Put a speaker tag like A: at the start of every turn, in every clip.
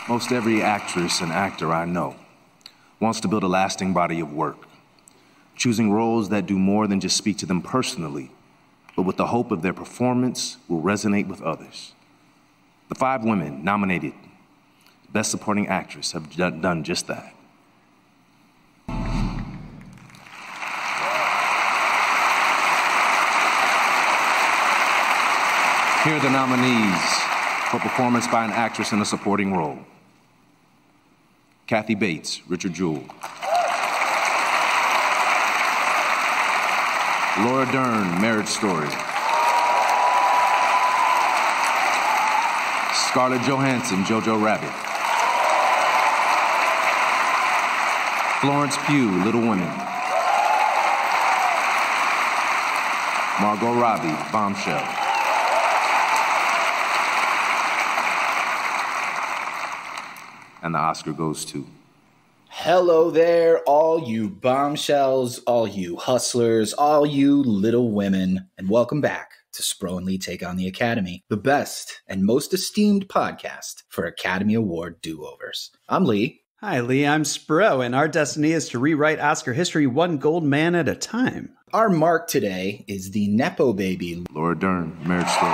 A: Most every actress and actor I know wants to build a lasting body of work, choosing roles that do more than just speak to them personally, but with the hope of their performance will resonate with others. The 5 women nominated Best Supporting Actress have done just that. Here are the nominees for performance by an actress in a supporting role. Kathy Bates, Richard Jewell. Laura Dern, Marriage Story. Scarlett Johansson, Jojo Rabbit. Florence Pugh, Little Women. Margot Robbie, Bombshell. And the Oscar goes to...
B: Hello there, all you bombshells, all you hustlers, all you Little Women, and welcome back to Spro and Lee Take on the Academy, the best and most esteemed podcast for Academy Award do-overs. I'm Lee.
C: Hi, Lee. I'm Spro, and our destiny is to rewrite Oscar history one gold man at a time.
B: Our mark today is the Nepo baby,
A: Laura Dern, Marriage Story.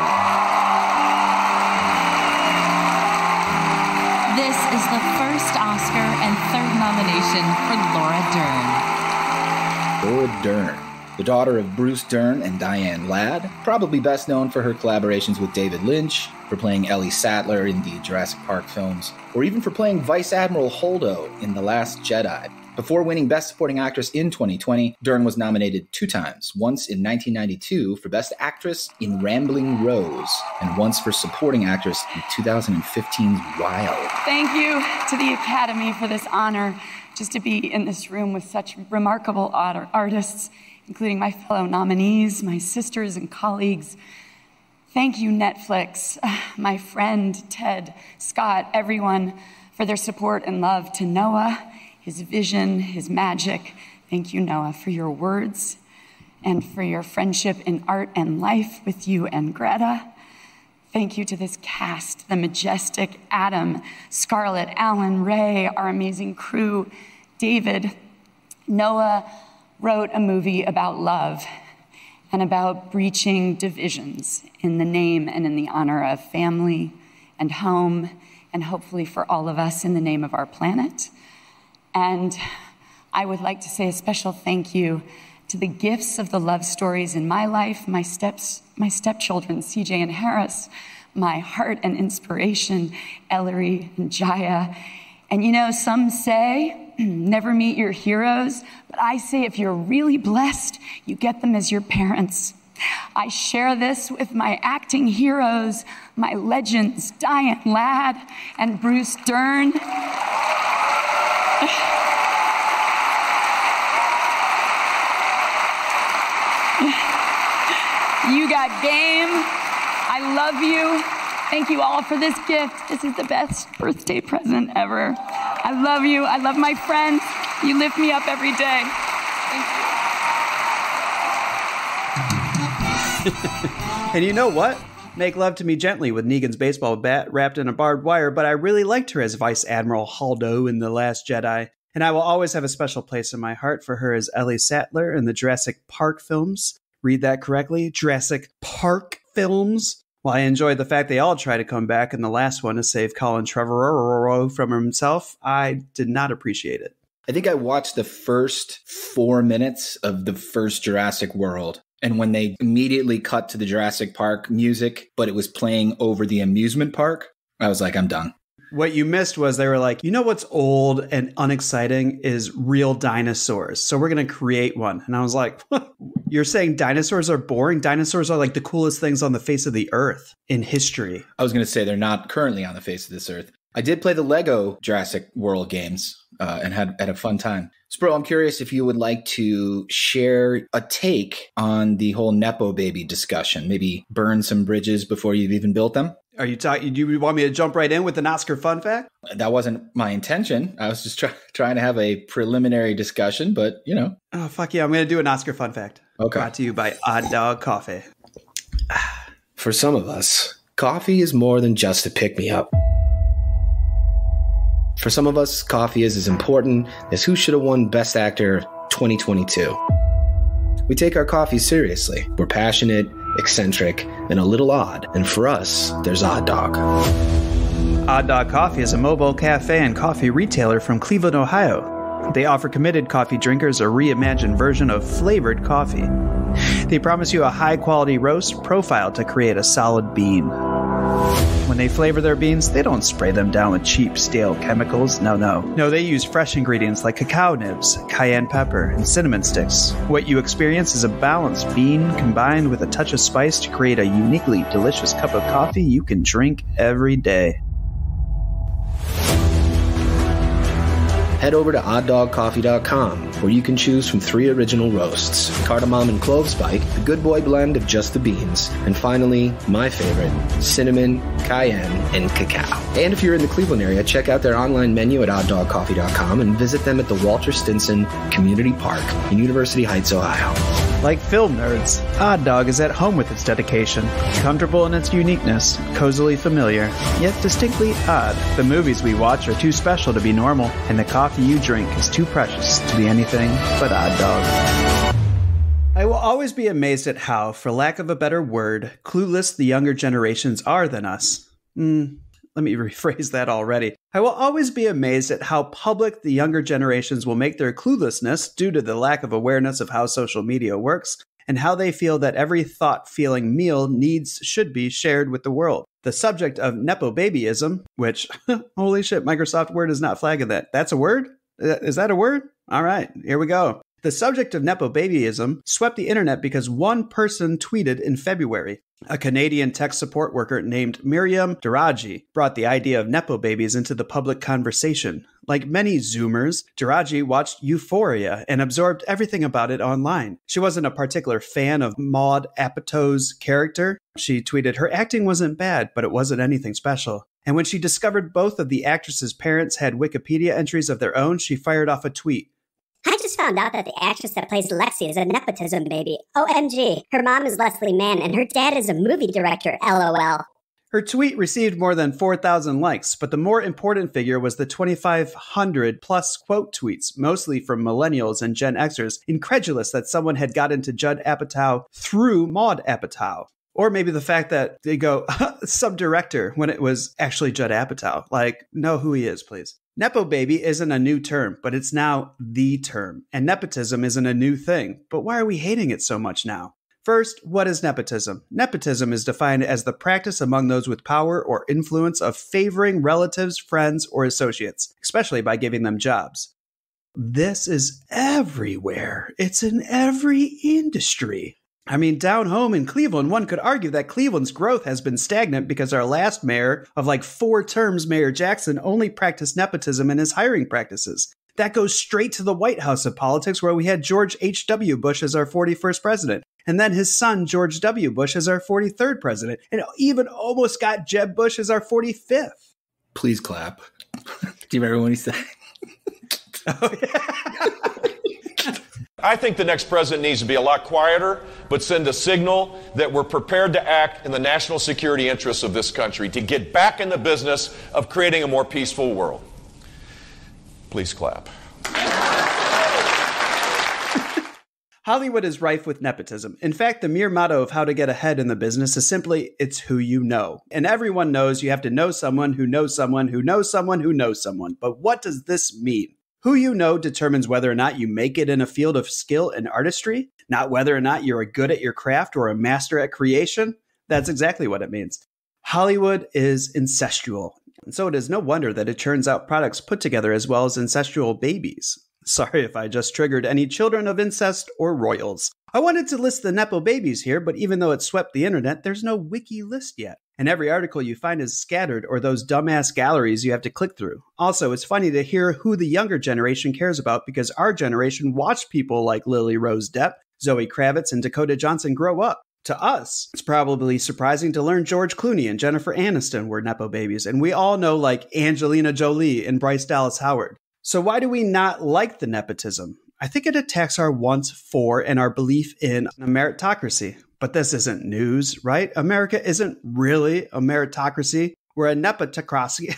D: This is the first Oscar and third nomination for Laura Dern.
B: Laura Dern, the daughter of Bruce Dern and Diane Ladd, probably best known for her collaborations with David Lynch, for playing Ellie Sattler in the Jurassic Park films, or even for playing Vice Admiral Holdo in The Last Jedi. Before winning Best Supporting Actress in 2020, Dern was nominated 2 times, once in 1992 for Best Actress in Rambling Rose, and once for Supporting Actress in 2015's Wild.
E: Thank you to the Academy for this honor, just to be in this room with such remarkable artists, including my fellow nominees, my sisters and colleagues. Thank you, Netflix, my friend, Ted, Scott, everyone, for their support and love to Noah, his vision, his magic. Thank you, Noah, for your words and for your friendship in art and life with you and Greta. Thank you to this cast, the majestic Adam, Scarlett, Alan, Ray, our amazing crew, David. Noah wrote a movie about love and about breaching divisions in the name and in the honor of family and home, and hopefully for all of us in the name of our planet. And I would like to say a special thank you to the gifts of the love stories in my life, my stepchildren, CJ and Harris, my heart and inspiration, Ellery and Jaya. And you know, some say, never meet your heroes, but I say if you're really blessed, you get them as your parents. I share this with my acting heroes, my legends, Diane Ladd and Bruce Dern. You got game. I love you. Thank you all for this gift. This is the best birthday present ever. I love you. I love my friends. You lift me up every day. Thank you.
C: And you know what? Make Love to Me Gently with Negan's baseball bat wrapped in a barbed wire, but I really liked her as Vice Admiral Holdo in The Last Jedi. And I will always have a special place in my heart for her as Ellie Sattler in the Jurassic Park films. Read that correctly? Jurassic Park films. While I enjoyed the fact they all tried to come back in the last one to save Colin Trevorrow from himself, I did not appreciate it.
B: I think I watched the first 4 minutes of the first Jurassic World. And when they immediately cut to the Jurassic Park music, but it was playing over the amusement park, I was like, I'm done.
C: What you missed was they were like, you know what's old and unexciting is real dinosaurs. So we're going to create one. And I was like, you're saying dinosaurs are boring? Dinosaurs are like the coolest things on the face of the earth in history.
B: I was going to say they're not currently on the face of this earth. I did play the Lego Jurassic World games and had a fun time. Spro, I'm curious if you would like to share a take on the whole Nepo baby discussion. Maybe burn some bridges before you've even built them.
C: Are you talking? Do you want me to jump right in with an Oscar fun fact?
B: That wasn't my intention. I was just trying to have a preliminary discussion, but you know.
C: Oh, fuck yeah. I'm going to do an Oscar fun fact.
B: Okay.
C: Brought to you by Odd Dog Coffee.
F: For some of us, coffee is more than just a pick-me-up.
B: For some of us, coffee is as important as who should have won Best Actor 2022. We take our coffee seriously. We're passionate, eccentric, and a little odd. And for us, there's Odd Dog.
C: Odd Dog Coffee is a mobile cafe and coffee retailer from Cleveland, Ohio. They offer committed coffee drinkers a reimagined version of flavored coffee. They promise you a high-quality roast profiled to create a solid bean. When they flavor their beans, they don't spray them down with cheap, stale chemicals. No, they use fresh ingredients like cacao nibs, cayenne pepper, and cinnamon sticks. What you experience is a balanced bean combined with a touch of spice to create a uniquely delicious cup of coffee you can drink every day.
B: Head over to odddogcoffee.com, where you can choose from 3 original roasts, cardamom and clove spike, the good boy blend of just the beans, and finally, my favorite, cinnamon, cayenne, and cacao. And if you're in the Cleveland area, check out their online menu at odddogcoffee.com and visit them at the Walter Stinson Community Park in University Heights, Ohio.
C: Like film nerds, Odd Dog is at home with its dedication, comfortable in its uniqueness, cozily familiar, yet distinctly odd. The movies we watch are too special to be normal, and the coffee you drink is too precious to be anything but Odd Dog. I will always be amazed at how, for lack of a better word, clueless the younger generations are than us. Let me rephrase that already. I will always be amazed at how public the younger generations will make their cluelessness due to the lack of awareness of how social media works and how they feel that every thought-feeling meal should be shared with the world. The subject of nepo-babyism, which, holy shit, Microsoft Word is not flagging that. That's a word? Is that a word? All right, here we go. The subject of nepo-babyism swept the internet because one person tweeted in February. A Canadian tech support worker named Miriam Daraji brought the idea of nepo babies into the public conversation. Like many Zoomers, Daraji watched Euphoria and absorbed everything about it online. She wasn't a particular fan of Maud Apatow's character. She tweeted, her acting wasn't bad, but it wasn't anything special. And when she discovered both of the actress's parents had Wikipedia entries of their own, she fired off a tweet.
F: I just found out that the actress that plays Lexi is a nepotism baby. OMG. Her mom is Leslie Mann and her dad is a movie director. LOL.
C: Her tweet received more than 4,000 likes, but the more important figure was the 2,500 plus quote tweets, mostly from millennials and Gen Xers, incredulous that someone had got into Judd Apatow through Maud Apatow. Or maybe the fact that they go, sub-director, when it was actually Judd Apatow. Like, know who he is, please. Nepo baby isn't a new term, but it's now the term. And nepotism isn't a new thing. But why are we hating it so much now? First, what is nepotism? Nepotism is defined as the practice among those with power or influence of favoring relatives, friends, or associates, especially by giving them jobs. This is everywhere. It's in every industry. I mean, down home in Cleveland, one could argue that Cleveland's growth has been stagnant because our last mayor of like 4 terms, Mayor Jackson, only practiced nepotism in his hiring practices. That goes straight to the White House of politics, where we had George H.W. Bush as our 41st president, and then his son, George W. Bush, as our 43rd president, and even almost got Jeb Bush as our 45th.
B: Please clap. Do you remember when he said?
C: Oh, yeah.
G: I think the next president needs to be a lot quieter, but send a signal that we're prepared to act in the national security interests of this country, to get back in the business of creating a more peaceful world. Please clap.
C: Hollywood is rife with nepotism. In fact, the mere motto of how to get ahead in the business is simply, it's who you know. And everyone knows you have to know someone who knows someone who knows someone who knows someone. But what does this mean? Who you know determines whether or not you make it in a field of skill and artistry, not whether or not you're good at your craft or a master at creation. That's exactly what it means. Hollywood is incestual, and so it is no wonder that it churns out products put together as well as incestual babies. Sorry if I just triggered any children of incest or royals. I wanted to list the Nepo babies here, but even though it swept the internet, there's no wiki list yet. And every article you find is scattered or those dumbass galleries you have to click through. Also, it's funny to hear who the younger generation cares about because our generation watched people like Lily Rose Depp, Zoe Kravitz, and Dakota Johnson grow up. To us, it's probably surprising to learn George Clooney and Jennifer Aniston were Nepo babies, and we all know like Angelina Jolie and Bryce Dallas Howard. So why do we not like the nepotism? I think it attacks our wants for and our belief in a meritocracy. But this isn't news, right? America isn't really a meritocracy. We're a nepotocracy.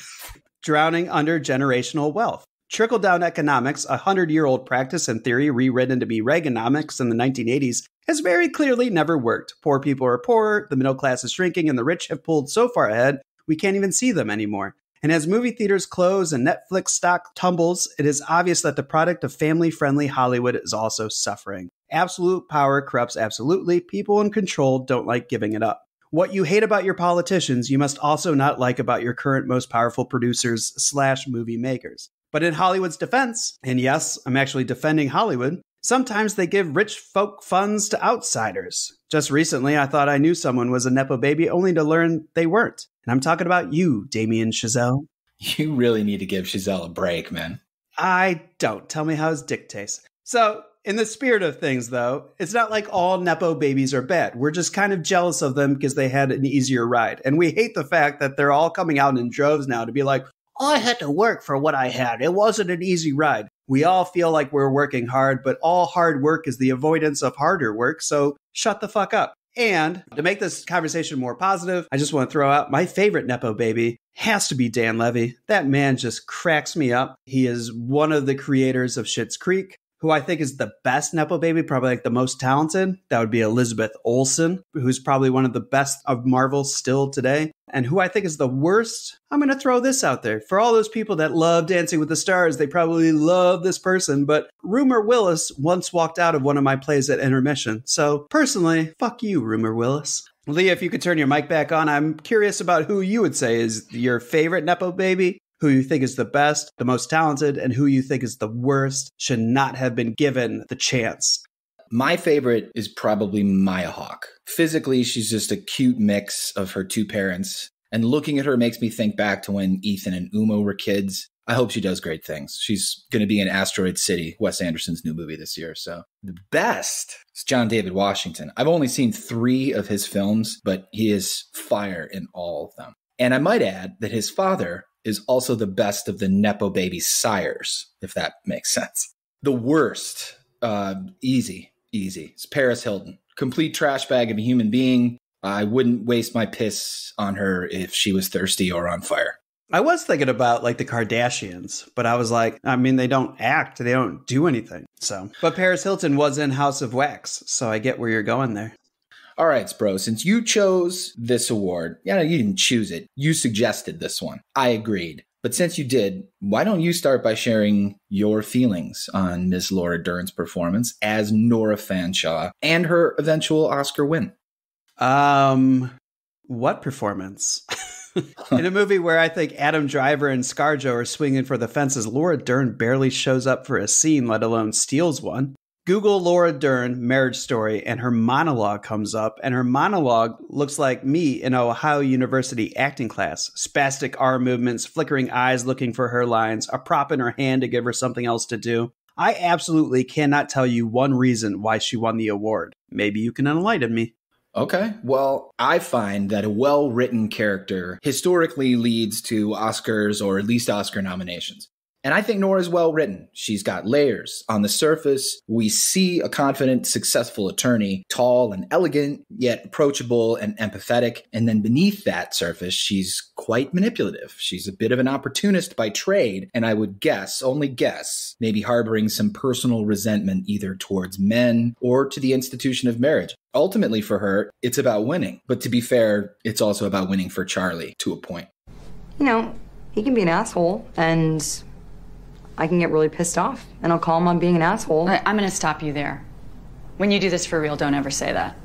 C: drowning under generational wealth. Trickle-down economics, a 100-year-old practice and theory rewritten to be Reaganomics in the 1980s, has very clearly never worked. Poor people are poorer, the middle class is shrinking, and the rich have pulled so far ahead, we can't even see them anymore. And as movie theaters close and Netflix stock tumbles, it is obvious that the product of family-friendly Hollywood is also suffering. Absolute power corrupts absolutely. People in control don't like giving it up. What you hate about your politicians, you must also not like about your current most powerful producers/movie makers. But in Hollywood's defense, and yes, I'm actually defending Hollywood, sometimes they give rich folk funds to outsiders. Just recently, I thought I knew someone was a Nepo baby only to learn they weren't. And I'm talking about you, Damien Chazelle.
B: You really need to give Chazelle a break, man.
C: I don't. Tell me how his dick tastes. So, in the spirit of things, though, it's not like all Nepo babies are bad. We're just kind of jealous of them because they had an easier ride. And we hate the fact that they're all coming out in droves now to be like, I had to work for what I had. It wasn't an easy ride. We all feel like we're working hard, but all hard work is the avoidance of harder work, so shut the fuck up. And to make this conversation more positive, I just want to throw out my favorite Nepo baby has to be Dan Levy. That man just cracks me up. He is one of the creators of Schitt's Creek. Who I think is the best Nepo baby, probably like the most talented. That would be Elizabeth Olsen, who's probably one of the best of Marvel still today. And who I think is the worst, I'm going to throw this out there. For all those people that love Dancing with the Stars, they probably love this person. But Rumor Willis once walked out of one of my plays at intermission. So personally, fuck you, Rumor Willis. Leah, if you could turn your mic back on, I'm curious about who you would say is your favorite Nepo baby, who you think is the best, the most talented, and who you think is the worst, should not have been given the chance.
B: My favorite is probably Maya Hawke. Physically, she's just a cute mix of her two parents. And looking at her makes me think back to when Ethan and Uma were kids. I hope she does great things. She's going to be in Asteroid City, Wes Anderson's new movie this year. So the best is John David Washington. I've only seen 3 of his films, but he is fire in all of them. And I might add that his father is also the best of the Nepo baby sires, if that makes sense. The worst, easy. It's Paris Hilton. Complete trash bag of a human being. I wouldn't waste my piss on her if she was thirsty or on fire.
C: I was thinking about like the Kardashians, but I was like, I mean, they don't act, they don't do anything. So, but Paris Hilton was in House of Wax, so I get where you're going there.
B: All right, Spro, since you chose this award, you didn't choose it. You suggested this one. I agreed. But since you did, why don't you start by sharing your feelings on Ms. Laura Dern's performance as Nora Fanshawe and her eventual Oscar win?
C: What performance? In a movie where I think Adam Driver and ScarJo are swinging for the fences, Laura Dern barely shows up for a scene, let alone steals one. Google Laura Dern Marriage Story and her monologue comes up, and her monologue looks like me in an Ohio University acting class. Spastic arm movements, flickering eyes looking for her lines, a prop in her hand to give her something else to do. I absolutely cannot tell you one reason why she won the award. Maybe you can enlighten me.
B: Okay, well, I find that a well-written character historically leads to Oscars or at least Oscar nominations. And I think Nora's well written. She's got layers. On the surface, we see a confident, successful attorney, tall and elegant, yet approachable and empathetic. And then beneath that surface, she's quite manipulative. She's a bit of an opportunist by trade. And I would guess, only guess, maybe harboring some personal resentment either towards men or to the institution of marriage. Ultimately for her, it's about winning. But to be fair, it's also about winning for Charlie to a point.
H: You know, he can be an asshole and I can get really pissed off, and I'll call him on being an asshole.
I: I'm going to stop you there. When you do this for real, don't ever say that.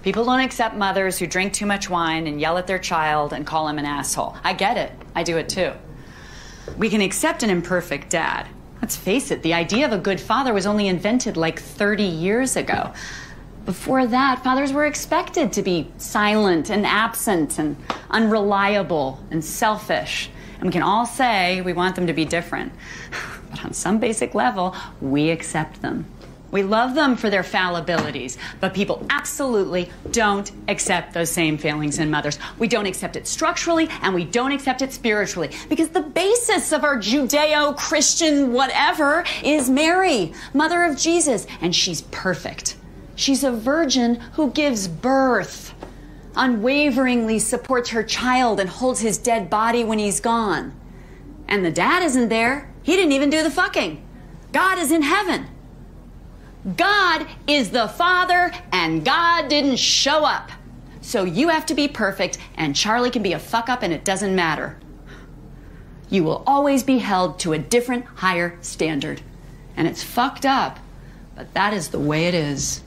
I: People don't accept mothers who drink too much wine and yell at their child and call him an asshole. I get it. I do it too. We can accept an imperfect dad. Let's face it, the idea of a good father was only invented like 30 years ago. Before that, fathers were expected to be silent and absent and unreliable and selfish. And we can all say we want them to be different. But on some basic level, we accept them. We love them for their fallibilities, but people absolutely don't accept those same failings in mothers. We don't accept it structurally, and we don't accept it spiritually, because the basis of our Judeo-Christian whatever is Mary, mother of Jesus, and she's perfect. She's a virgin who gives birth, unwaveringly supports her child, and holds his dead body when he's gone. And the dad isn't there. He didn't even do the fucking. God is in heaven. God is the Father, and God didn't show up. So you have to be perfect, and Charlie can be a fuck up, and it doesn't matter. You will always be held to a different, higher standard. And it's fucked up, but that is the way it is.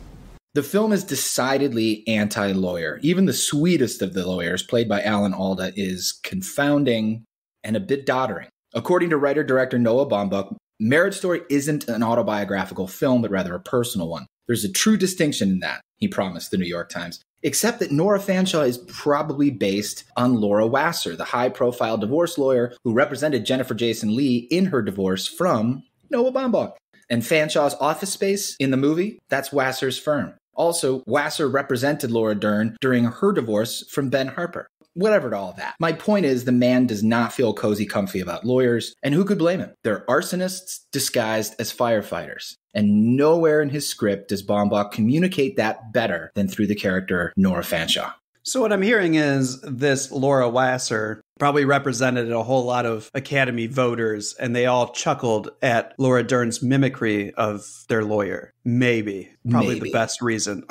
B: The film is decidedly anti-lawyer. Even the sweetest of the lawyers, played by Alan Alda, is confounding and a bit doddering. According to writer-director Noah Baumbach, Marriage Story isn't an autobiographical film, but rather a personal one. There's a true distinction in that, he promised the New York Times, except that Nora Fanshawe is probably based on Laura Wasser, the high-profile divorce lawyer who represented Jennifer Jason Leigh in her divorce from Noah Baumbach. And Fanshawe's office space in the movie, that's Wasser's firm. Also, Wasser represented Laura Dern during her divorce from Ben Harper. Whatever to all that. My point is, the man does not feel cozy comfy about lawyers, and who could blame him? They're arsonists disguised as firefighters. And nowhere in his script does Baumbach communicate that better than through the character Nora Fanshawe.
C: So what I'm hearing is this Laura Wasser probably represented a whole lot of Academy voters, and they all chuckled at Laura Dern's mimicry of their lawyer. Maybe. Probably the best reason.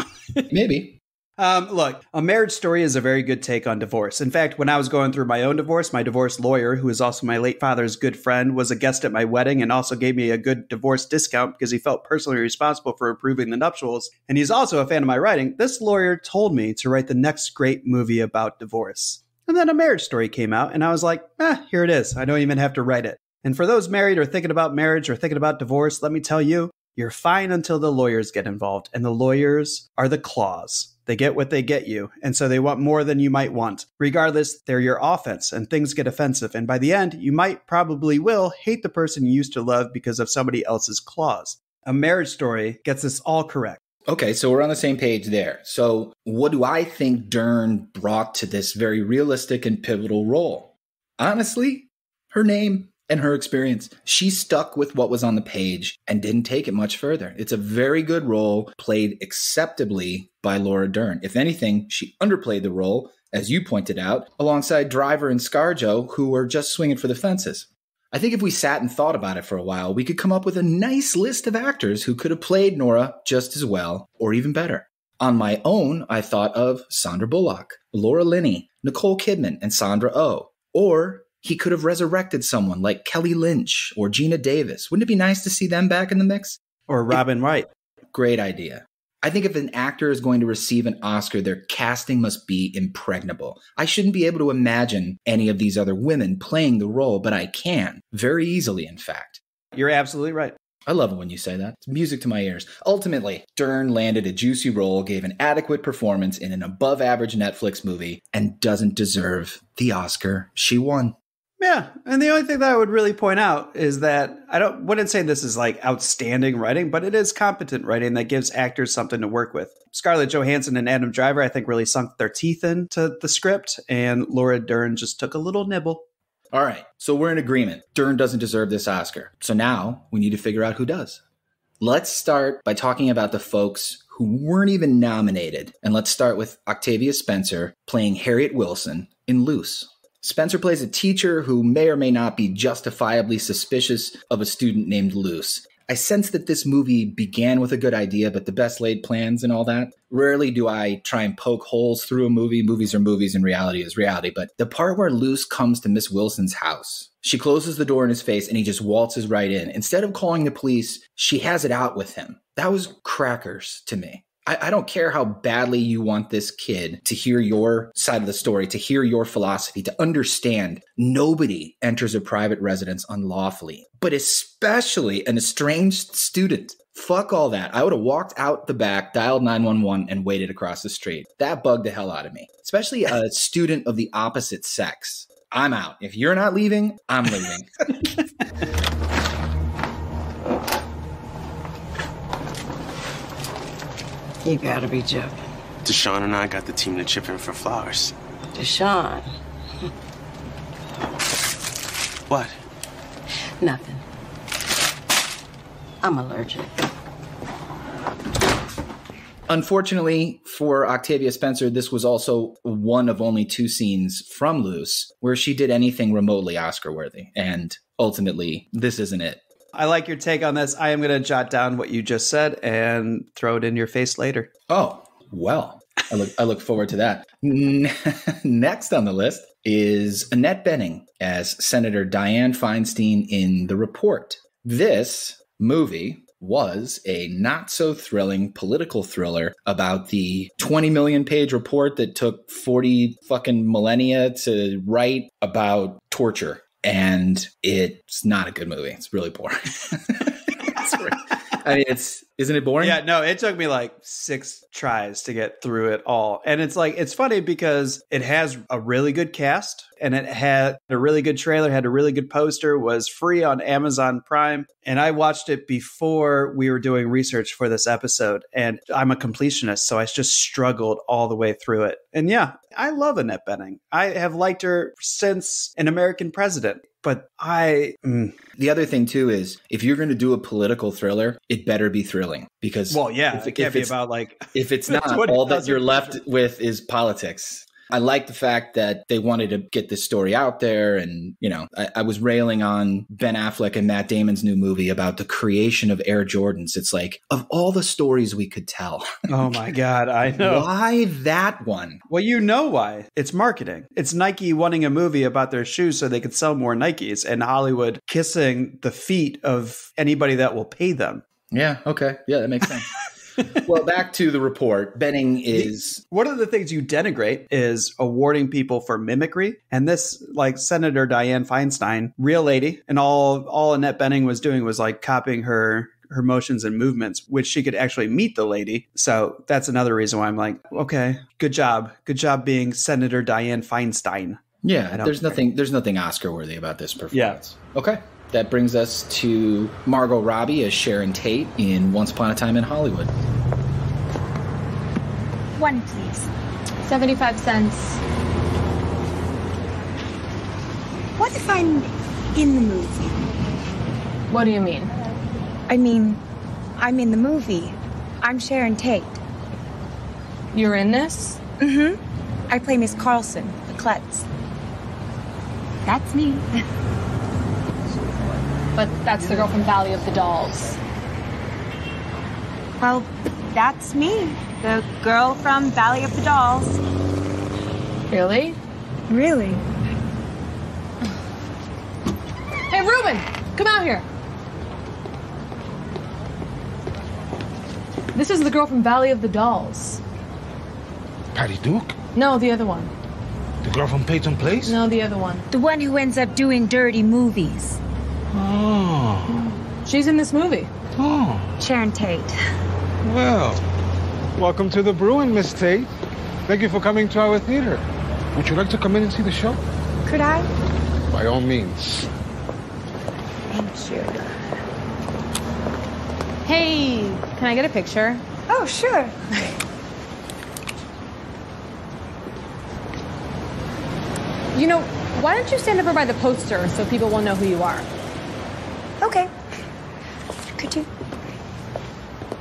B: Maybe.
C: Look, A Marriage Story is a very good take on divorce. In fact, when I was going through my own divorce, my divorce lawyer, who is also my late father's good friend, was a guest at my wedding and also gave me a good divorce discount because he felt personally responsible for approving the nuptials. And he's also a fan of my writing. This lawyer told me to write the next great movie about divorce. And then A Marriage Story came out, and I was like, here it is. I don't even have to write it. And for those married or thinking about marriage or thinking about divorce, let me tell you, you're fine until the lawyers get involved. And the lawyers are the claws. They get what they get you, and so they want more than you might want. Regardless, they're your offense, and things get offensive. And by the end, you probably will hate the person you used to love because of somebody else's claws. A Marriage Story gets this all correct.
B: Okay, so we're on the same page there. So what do I think Dern brought to this very realistic and pivotal role? Honestly, her name and her experience. She stuck with what was on the page and didn't take it much further. It's a very good role, played acceptably by Laura Dern. If anything, she underplayed the role, as you pointed out, alongside Driver and ScarJo, who were just swinging for the fences. I think if we sat and thought about it for a while, we could come up with a nice list of actors who could have played Nora just as well, or even better. On my own, I thought of Sandra Bullock, Laura Linney, Nicole Kidman, and Sandra Oh. Or he could have resurrected someone like Kelly Lynch or Gina Davis. Wouldn't it be nice to see them back in the mix?
C: Or Robin Wright.
B: Great idea. I think if an actor is going to receive an Oscar, their casting must be impregnable. I shouldn't be able to imagine any of these other women playing the role, but I can. Very easily, in fact.
C: You're absolutely right.
B: I love it when you say that. It's music to my ears. Ultimately, Dern landed a juicy role, gave an adequate performance in an above-average Netflix movie, and doesn't deserve the Oscar she won.
C: Yeah, and the only thing that I would really point out is that wouldn't say this is like outstanding writing, but it is competent writing that gives actors something to work with. Scarlett Johansson and Adam Driver, I think, really sunk their teeth into the script, and Laura Dern just took a little nibble.
B: All right, so we're in agreement. Dern doesn't deserve this Oscar. So now we need to figure out who does. Let's start by talking about the folks who weren't even nominated. And let's start with Octavia Spencer playing Harriet Wilson in Luce. Spencer plays a teacher who may or may not be justifiably suspicious of a student named Luce. I sense that this movie began with a good idea, but the best laid plans and all that. Rarely do I try and poke holes through a movie. Movies are movies and reality is reality. But the part where Luce comes to Miss Wilson's house, she closes the door in his face and he just waltzes right in. Instead of calling the police, she has it out with him. That was crackers to me. I don't care how badly you want this kid to hear your side of the story, to hear your philosophy, to understand nobody enters a private residence unlawfully, but especially an estranged student. Fuck all that. I would have walked out the back, dialed 911, and waited across the street. That bugged the hell out of me, especially a student of the opposite sex. I'm out. If you're not leaving, I'm leaving.
J: You gotta be joking.
K: Deshaun and I got the team to chip in for flowers.
J: Deshaun?
K: What?
J: Nothing. I'm allergic.
B: Unfortunately, for Octavia Spencer, this was also one of only 2 scenes from Loose where she did anything remotely Oscar-worthy. And ultimately, this isn't it.
C: I like your take on this. I am going to jot down what you just said and throw it in your face later.
B: Oh, well, I look forward to that. Next on the list is Annette Bening as Senator Dianne Feinstein in The Report. This movie was a not-so-thrilling political thriller about the 20 million page report that took 40 fucking millennia to write about torture. And it's not a good movie. It's really boring. I mean, isn't it boring?
C: Yeah, no, it took me like 6 tries to get through it all. And it's funny because it has a really good cast and it had a really good trailer, had a really good poster, was free on Amazon Prime. And I watched it before we were doing research for this episode. And I'm a completionist, so I just struggled all the way through it. And yeah, I love Annette Bening. I have liked her since An American President. But
B: The other thing, too, is if you're going to do a political thriller, it better be thrilling. Because
C: it can't be about like...
B: If it's not, all that you're left with is politics. I like the fact that they wanted to get this story out there. And, I was railing on Ben Affleck and Matt Damon's new movie about the creation of Air Jordans. It's like, of all the stories we could tell.
C: Oh, my God. I know.
B: Why that one?
C: Well, you know why. It's marketing. It's Nike wanting a movie about their shoes so they could sell more Nikes, and Hollywood kissing the feet of anybody that will pay them.
B: Yeah. Okay. Yeah, that makes sense. Well, back to The Report. Bening is...
C: One of the things you denigrate is awarding people for mimicry. And this, like Senator Dianne Feinstein, real lady, and all Annette Bening was doing was like copying her motions and movements, which she could actually meet the lady. So that's another reason why I'm like, okay, good job. Good job being Senator Dianne Feinstein.
B: Yeah, there's nothing Oscar-worthy about this performance.
C: Yeah.
B: Okay. That brings us to Margot Robbie as Sharon Tate in Once Upon a Time in Hollywood.
L: 1, please. 75 cents. What if I'm in the movie?
M: What do you mean?
L: I mean, I'm in the movie. I'm Sharon Tate.
M: You're in this?
L: Mm-hmm. I play Miss Carlson, the klutz. That's me.
M: But that's the girl from Valley of the Dolls.
L: Well, that's me. The girl from Valley of the Dolls.
M: Really?
L: Really?
M: Hey, Ruben! Come out here! This is the girl from Valley of the Dolls.
N: Patty Duke?
M: No, the other one.
N: The girl from Peyton Place?
M: No, the other one.
L: The one who ends up doing dirty movies.
N: Oh.
M: She's in this movie.
N: Oh.
L: Sharon Tate.
N: Well, welcome to the Bruin, Miss Tate. Thank you for coming to our theater. Would you like to come in and see the show?
L: Could I?
N: By all means.
L: Thank you.
M: Hey, can I get a picture?
L: Oh, sure.
M: Why don't you stand over by the poster so people will know who you are?
L: Okay. Could you?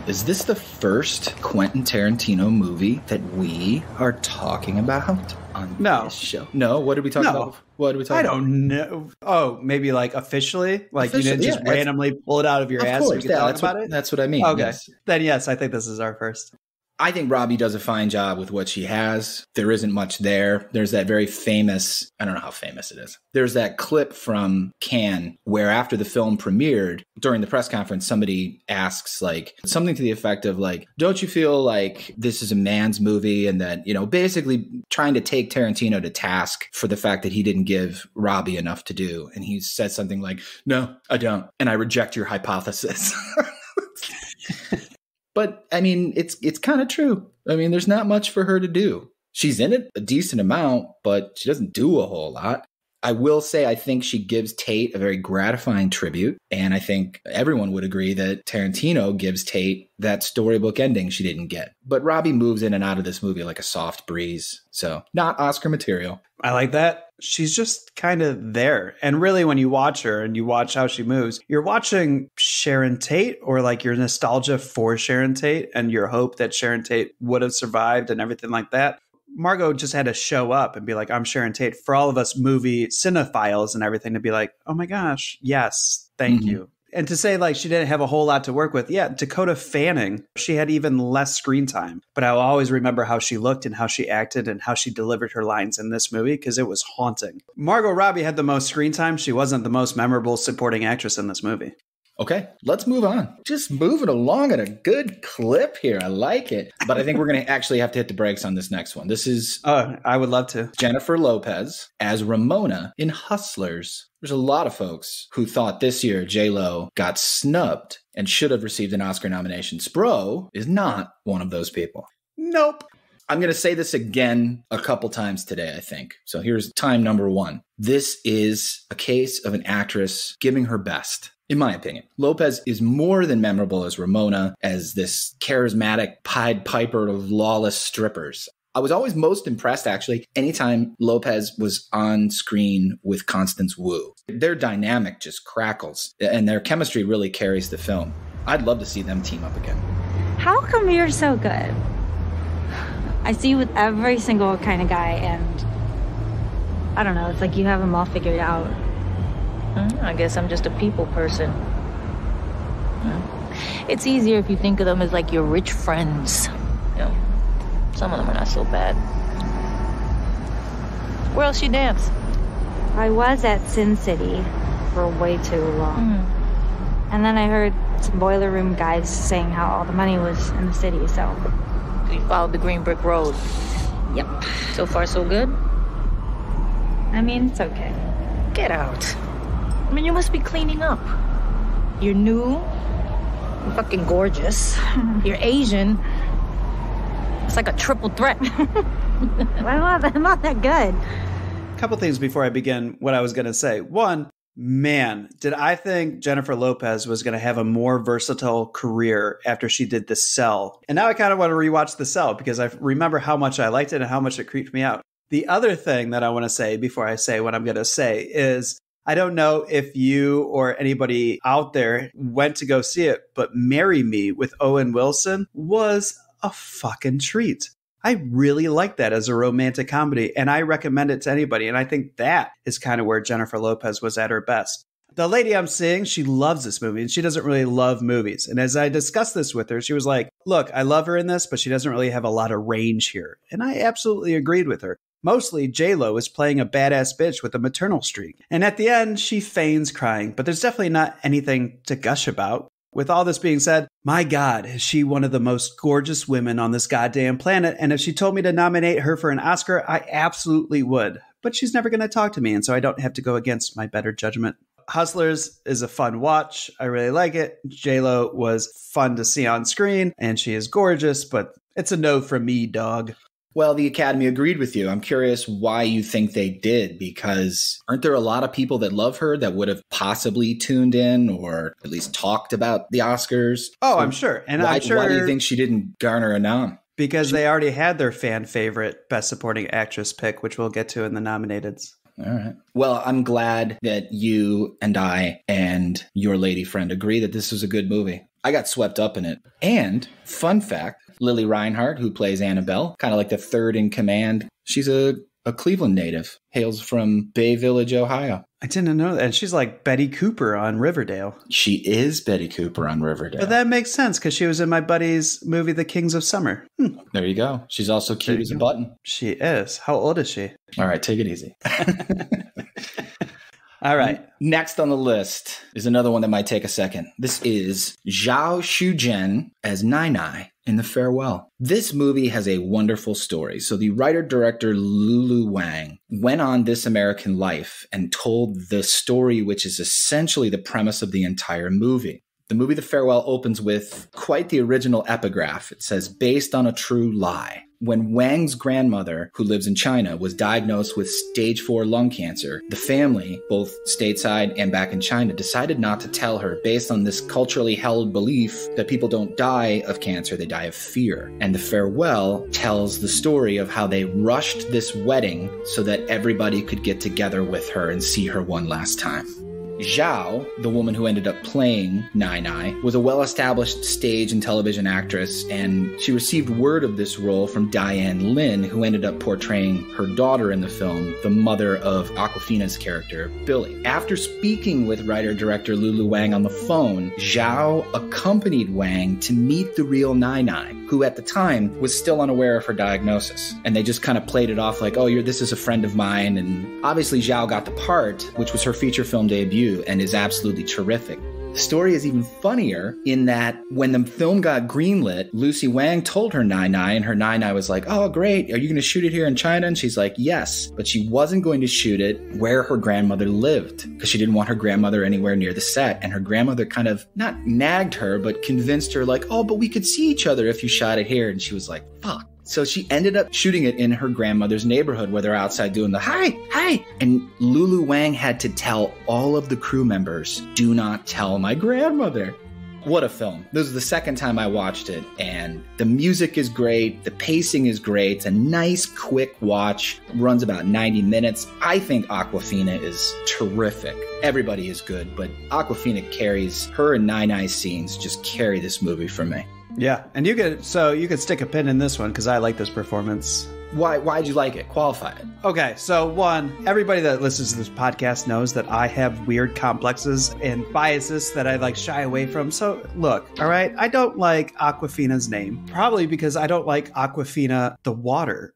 B: Is this the first Quentin Tarantino movie that we are talking about on this show? No. What did we talk about? What did we talk about?
C: I don't know. Oh, maybe like officially? Like you didn't just randomly pull it out of your ass
B: course,
C: so you could talk about it?
B: That's what I mean.
C: Okay.
B: Yes.
C: Then yes, I think this is our first.
B: I think Robbie does a fine job with what she has. There isn't much there. There's that very famous, I don't know how famous it is. There's that clip from Cannes where after the film premiered, during the press conference, somebody asks like something to the effect of like, don't you feel like this is a man's movie? And that, basically trying to take Tarantino to task for the fact that he didn't give Robbie enough to do. And he said something like, no, I don't. And I reject your hypothesis. But, I mean, it's kind of true. I mean, there's not much for her to do. She's in it a decent amount, but she doesn't do a whole lot. I will say I think she gives Tate a very gratifying tribute. And I think everyone would agree that Tarantino gives Tate that storybook ending she didn't get. But Robbie moves in and out of this movie like a soft breeze. So not Oscar material.
C: I like that. she's just kind of there. And really, when you watch her and you watch how she moves, you're watching Sharon Tate, or like your nostalgia for Sharon Tate and your hope that Sharon Tate would have survived and everything like that. Margot just had to show up and be like, I'm Sharon Tate, for all of us movie cinephiles and everything to be like, oh my gosh, yes, thank you. And to say like she didn't have a whole lot to work with. Yeah, Dakota Fanning, she had even less screen time. But I'll always remember how she looked and how she acted and how she delivered her lines in this movie because it was haunting. Margot Robbie had the most screen time. She wasn't the most memorable supporting actress in this movie.
B: Okay, let's move on. Just moving along at a good clip here. I like it. But I think we're going to actually have to hit the brakes on this next one. This is...
C: I would love to.
B: Jennifer Lopez as Ramona in Hustlers. There's a lot of folks who thought this year J-Lo got snubbed and should have received an Oscar nomination. Spro is not one of those people.
C: Nope.
B: I'm going to say this again a couple times today, I think. So here's time number one. This is a case of an actress giving her best. In my opinion, Lopez is more than memorable as Ramona, as this charismatic Pied Piper of lawless strippers. I was always most impressed, actually, anytime Lopez was on screen with Constance Wu. Their dynamic just crackles, and their chemistry really carries the film. I'd love to see them team up again.
O: How come you're so good? I see you with every single kind of guy, and I don't know, it's like you have them all figured out.
P: I guess I'm just a people person. It's easier if you think of them as like your rich friends. You know, some of them are not so bad. Where else you dance?
O: I was at Sin City for way too long. And then I heard some boiler room guys saying how all the money was in the city, so...
P: You followed the green brick road.
O: Yep.
P: So far, so good?
O: I mean, it's okay.
P: Get out. I mean, you must be cleaning up. You're new. You're fucking gorgeous. You're Asian. It's like a triple threat.
O: I'm not that good.
C: A couple things before I begin what I was going to say. One, man, did I think Jennifer Lopez was going to have a more versatile career after she did The Cell. And now I kind of want to rewatch The Cell because I remember how much I liked it and how much it creeped me out. The other thing that I want to say before I say what I'm going to say is, I don't know if you or anybody out there went to go see it, but Marry Me with Owen Wilson was a fucking treat. I really like that as a romantic comedy, and I recommend it to anybody. And I think that is kind of where Jennifer Lopez was at her best. The lady I'm seeing, she loves this movie, and she doesn't really love movies. And as I discussed this with her, she was like, look, I love her in this, but she doesn't really have a lot of range here. And I absolutely agreed with her. Mostly, J-Lo is playing a badass bitch with a maternal streak. And at the end, she feigns crying, but there's definitely not anything to gush about. With all this being said, my God, is she one of the most gorgeous women on this goddamn planet. And if she told me to nominate her for an Oscar, I absolutely would. But she's never going to talk to me, and so I don't have to go against my better judgment. Hustlers is a fun watch. I really like it. J-Lo was fun to see on screen, and she is gorgeous, but it's a no from me, dog.
B: Well, the Academy agreed with you. I'm curious why you think they did, because aren't there a lot of people that love her that would have possibly tuned in or at least talked about the Oscars?
C: Oh, I'm sure. And
B: why,
C: I'm sure.
B: Why do you think she didn't garner a nom?
C: Because they already had their fan favorite Best Supporting Actress pick, which we'll get to in the nominateds.
B: All right. Well, I'm glad that you and I and your lady friend agree that this was a good movie. I got swept up in it. And, fun fact, Lily Reinhart, who plays Annabelle, kind of like the third in command, she's a Cleveland native, hails from Bay Village, Ohio.
C: I didn't know that. And she's like Betty Cooper on Riverdale.
B: She is Betty Cooper on Riverdale.
C: But that makes sense because she was in my buddy's movie, The Kings of Summer.
B: There you go. She's also cute as a button.
C: She is. How old is she?
B: All right, take it easy.
C: All right.
B: Next on the list is another one that might take a second. This is Zhao Shuzhen as Nai Nai in The Farewell. This movie has a wonderful story. So the writer-director Lulu Wang went on This American Life and told the story, which is essentially the premise of the entire movie. The movie The Farewell opens with quite the original epigraph. It says, based on a true lie. When Wang's grandmother, who lives in China, was diagnosed with stage 4 lung cancer, the family, both stateside and back in China, decided not to tell her based on this culturally held belief that people don't die of cancer, they die of fear. And the farewell tells the story of how they rushed this wedding so that everybody could get together with her and see her one last time. Zhao, the woman who ended up playing Nai Nai, was a well-established stage and television actress, and she received word of this role from Diane Lin, who ended up portraying her daughter in the film, the mother of Awkwafina's character, Billy. After speaking with writer-director Lulu Wang on the phone, Zhao accompanied Wang to meet the real Nai Nai, who at the time was still unaware of her diagnosis. And they just kind of played it off like, oh, this is a friend of mine. And obviously Zhao got the part, which was her feature film debut, and is absolutely terrific. The story is even funnier in that when the film got greenlit, Lucy Wang told her Nai Nai, and her Nai Nai was like, oh, great, are you going to shoot it here in China? And she's like, yes, but she wasn't going to shoot it where her grandmother lived because she didn't want her grandmother anywhere near the set. And her grandmother kind of not nagged her, but convinced her like, oh, but we could see each other if you shot it here. And she was like, fuck. So she ended up shooting it in her grandmother's neighborhood where they're outside doing the hi. And Lulu Wang had to tell all of the crew members, do not tell my grandmother. What a film. This is the second time I watched it, and the music is great. The pacing is great. It's a nice, quick watch. It runs about 90 minutes. I think Awkwafina is terrific. Everybody is good, but Awkwafina carries, her and Nai Nai's scenes just carry this movie for me.
C: Yeah, and you could stick a pin in this one because I like this performance.
B: Why'd you like it? Qualify it.
C: Okay, so one, everybody that listens to this podcast knows that I have weird complexes and biases that I like shy away from. So look, all right, I don't like Awkwafina's name, probably because I don't like Awkwafina the water.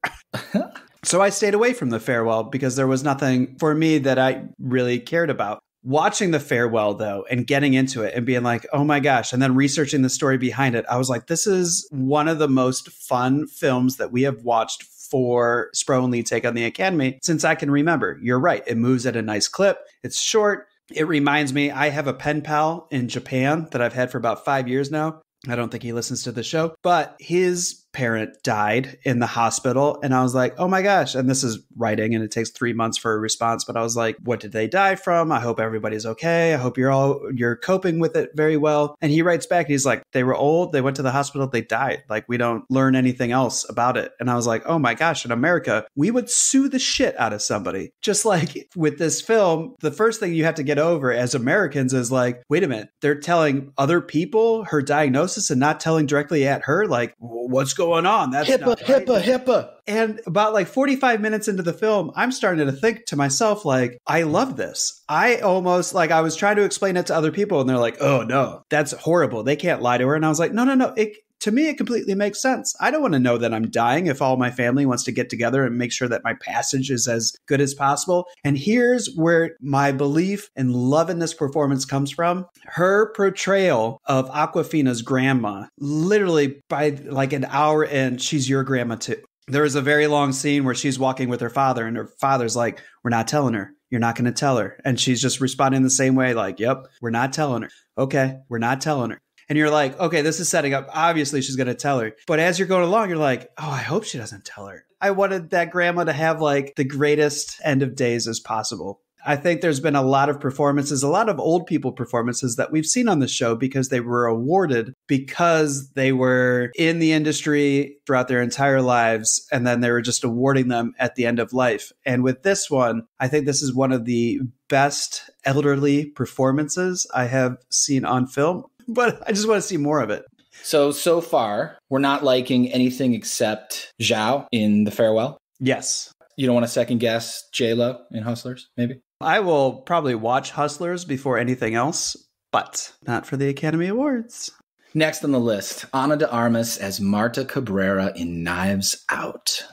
C: So I stayed away from the farewell because there was nothing for me that I really cared about. Watching the farewell, though, and getting into it and being like, oh my gosh, and then researching the story behind it, I was like, this is one of the most fun films that we have watched for Spro and Lead Take on the Academy since I can remember. You're right. It moves at a nice clip. It's short. It reminds me, I have a pen pal in Japan that I've had for about 5 years now. I don't think he listens to the show, but his parent died in the hospital. And I was like, oh my gosh. And this is writing and it takes 3 months for a response. But I was like, what did they die from? I hope everybody's okay. I hope you're coping with it very well. And he writes back, he's like, they were old. They went to the hospital. They died. Like, we don't learn anything else about it. And I was like, oh my gosh, in America, we would sue the shit out of somebody. Just like with this film, the first thing you have to get over as Americans is like, wait a minute, they're telling other people her diagnosis and not telling directly at her. Like, what's going on? That's
B: HIPAA.
C: And about like 45 minutes into the film, I'm starting to think to myself, like, I love this. I almost like I was trying to explain it to other people and they're like, oh no, that's horrible. They can't lie to her. And I was like, no. To me, it completely makes sense. I don't want to know that I'm dying if all my family wants to get together and make sure that my passage is as good as possible. And here's where my belief and love in this performance comes from. Her portrayal of Awkwafina's grandma, literally by like an hour in, she's your grandma too. There is a very long scene where she's walking with her father and her father's like, we're not telling her. You're not going to tell her. And she's just responding the same way, like, yep, we're not telling her. Okay, we're not telling her. And you're like, okay, this is setting up. Obviously, she's going to tell her. But as you're going along, you're like, oh, I hope she doesn't tell her. I wanted that grandma to have like the greatest end of days as possible. I think there's been a lot of performances, a lot of old people performances that we've seen on the show because they were awarded because they were in the industry throughout their entire lives. And then they were just awarding them at the end of life. And with this one, I think this is one of the best elderly performances I have seen on film. But I just want to see more of it.
B: So far, we're not liking anything except Zhao in The Farewell?
C: Yes.
B: You don't want to second guess J-Lo in Hustlers, maybe?
C: I will probably watch Hustlers before anything else, but not for the Academy Awards.
B: Next on the list, Ana de Armas as Marta Cabrera in Knives Out.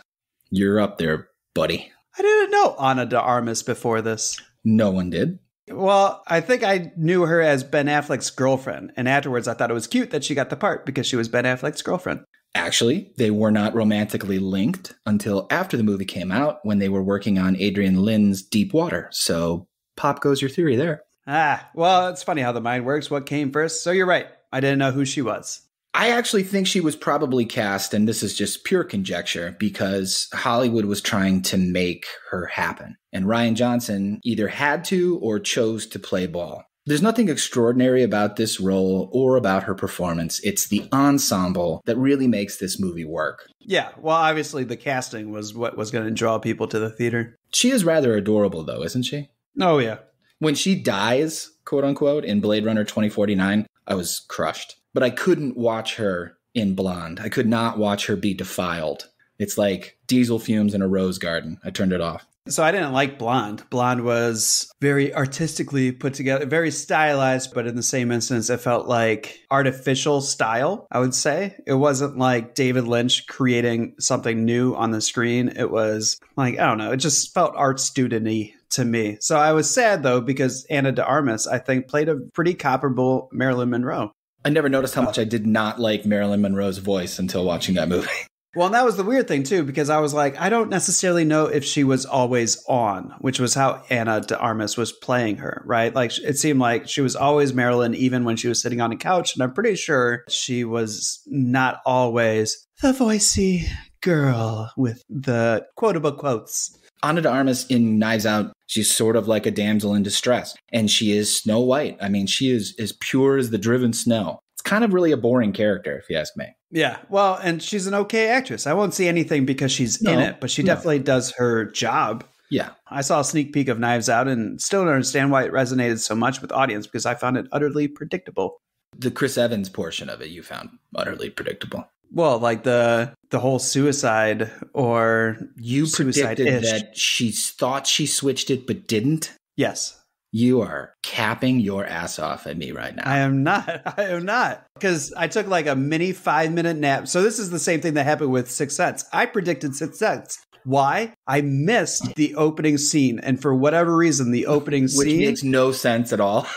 B: You're up there, buddy.
C: I didn't know Ana de Armas before this.
B: No one did.
C: Well, I think I knew her as Ben Affleck's girlfriend. And afterwards, I thought it was cute that she got the part because she was Ben Affleck's girlfriend.
B: Actually, they were not romantically linked until after the movie came out when they were working on Adrian Lynn's Deep Water. So pop goes your theory there.
C: Well, it's funny how the mind works. What came first? So you're right. I didn't know who she was.
B: I actually think she was probably cast, and this is just pure conjecture, because Hollywood was trying to make her happen. And Rian Johnson either had to or chose to play ball. There's nothing extraordinary about this role or about her performance. It's the ensemble that really makes this movie work.
C: Yeah, well, obviously the casting was what was going to draw people to the theater.
B: She is rather adorable, though, isn't she?
C: Oh, yeah.
B: When she dies, quote unquote, in Blade Runner 2049, I was crushed. But I couldn't watch her in Blonde. I could not watch her be defiled. It's like diesel fumes in a rose garden. I turned it off.
C: So I didn't like Blonde. Blonde was very artistically put together, very stylized, but in the same instance, it felt like artificial style, I would say. It wasn't like David Lynch creating something new on the screen. It was like, I don't know, it just felt art student-y to me. So I was sad, though, because Ana de Armas, I think, played a pretty comparable Marilyn Monroe.
B: I never noticed how much I did not like Marilyn Monroe's voice until watching that movie.
C: Well, and that was the weird thing, too, because I was like, I don't necessarily know if she was always on, which was how Ana de Armas was playing her, right? Like, it seemed like she was always Marilyn, even when she was sitting on a couch. And I'm pretty sure she was not always the voicey girl with the quotable quotes.
B: Ana de Armas in Knives Out, she's sort of like a damsel in distress. And she is Snow White. I mean, she is as pure as the driven snow. It's kind of really a boring character, if you ask me.
C: Yeah, well, and she's an okay actress. I won't see anything because she's in it, but she definitely does her job.
B: Yeah.
C: I saw a sneak peek of Knives Out and still don't understand why it resonated so much with audience, because I found it utterly predictable.
B: The Chris Evans portion of it you found utterly predictable.
C: Well, like the whole suicide or
B: you predicted that she thought she switched it but didn't?
C: Yes.
B: You are capping your ass off at me right now.
C: I am not. Because I took like a mini 5-minute nap. So this is the same thing that happened with Sixth Sense. I predicted Sixth Sense. Why? I missed the opening scene. And for whatever reason, the opening scene...
B: Which makes no sense at all.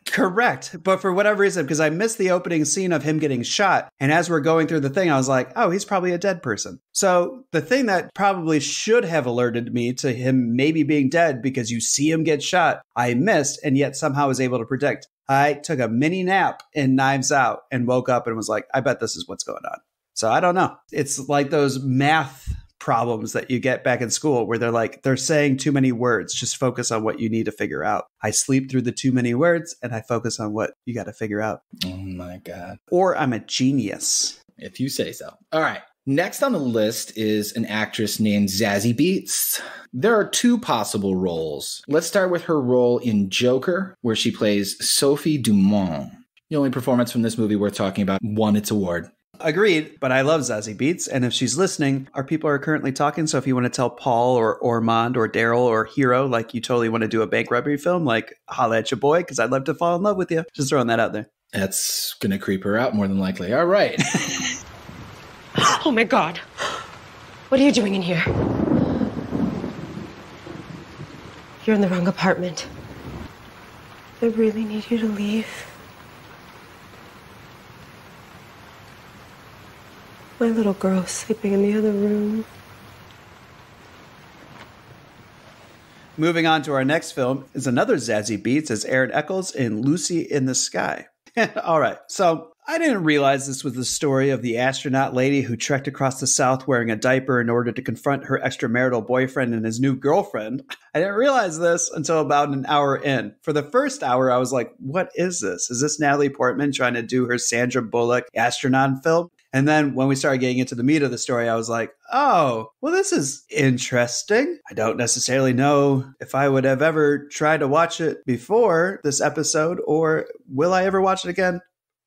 C: Correct. But for whatever reason, because I missed the opening scene of him getting shot. And as we're going through the thing, I was like, oh, he's probably a dead person. So the thing that probably should have alerted me to him maybe being dead because you see him get shot, I missed and yet somehow was able to predict. I took a mini nap in Knives Out and woke up and was like, I bet this is what's going on. So I don't know. It's like those math problems that you get back in school where they're saying too many words. Just focus on what you need to figure out. I sleep through the too many words and I focus on what you got to figure out.
B: Oh my God.
C: Or I'm a genius.
B: If you say so. All right. Next on the list is an actress named Zazie Beetz. There are two possible roles. Let's start with her role in Joker, where she plays Sophie Dumont. The only performance from this movie worth talking about won its award.
C: Agreed, but I love Zazie Beetz, and if she's listening, our people are currently talking, so if you want to tell Paul or Ormond or Daryl or Hero, like you totally want to do a bank robbery film, like holla at your boy, because I'd love to fall in love with you. Just throwing that out there.
B: That's going to creep her out more than likely. All right.
Q: Oh my God. What are you doing in here? You're in the wrong apartment. I really need you to leave. My little girl's sleeping in the other room.
C: Moving on to our next film is another Zazie Beetz as Aaron Eccles in Lucy in the Sky. All right, so I didn't realize this was the story of the astronaut lady who trekked across the South wearing a diaper in order to confront her extramarital boyfriend and his new girlfriend. I didn't realize this until about an hour in. For the first hour, I was like, what is this? Is this Natalie Portman trying to do her Sandra Bullock astronaut film? And then when we started getting into the meat of the story, I was like, oh, well, this is interesting. I don't necessarily know if I would have ever tried to watch it before this episode, or will I ever watch it again?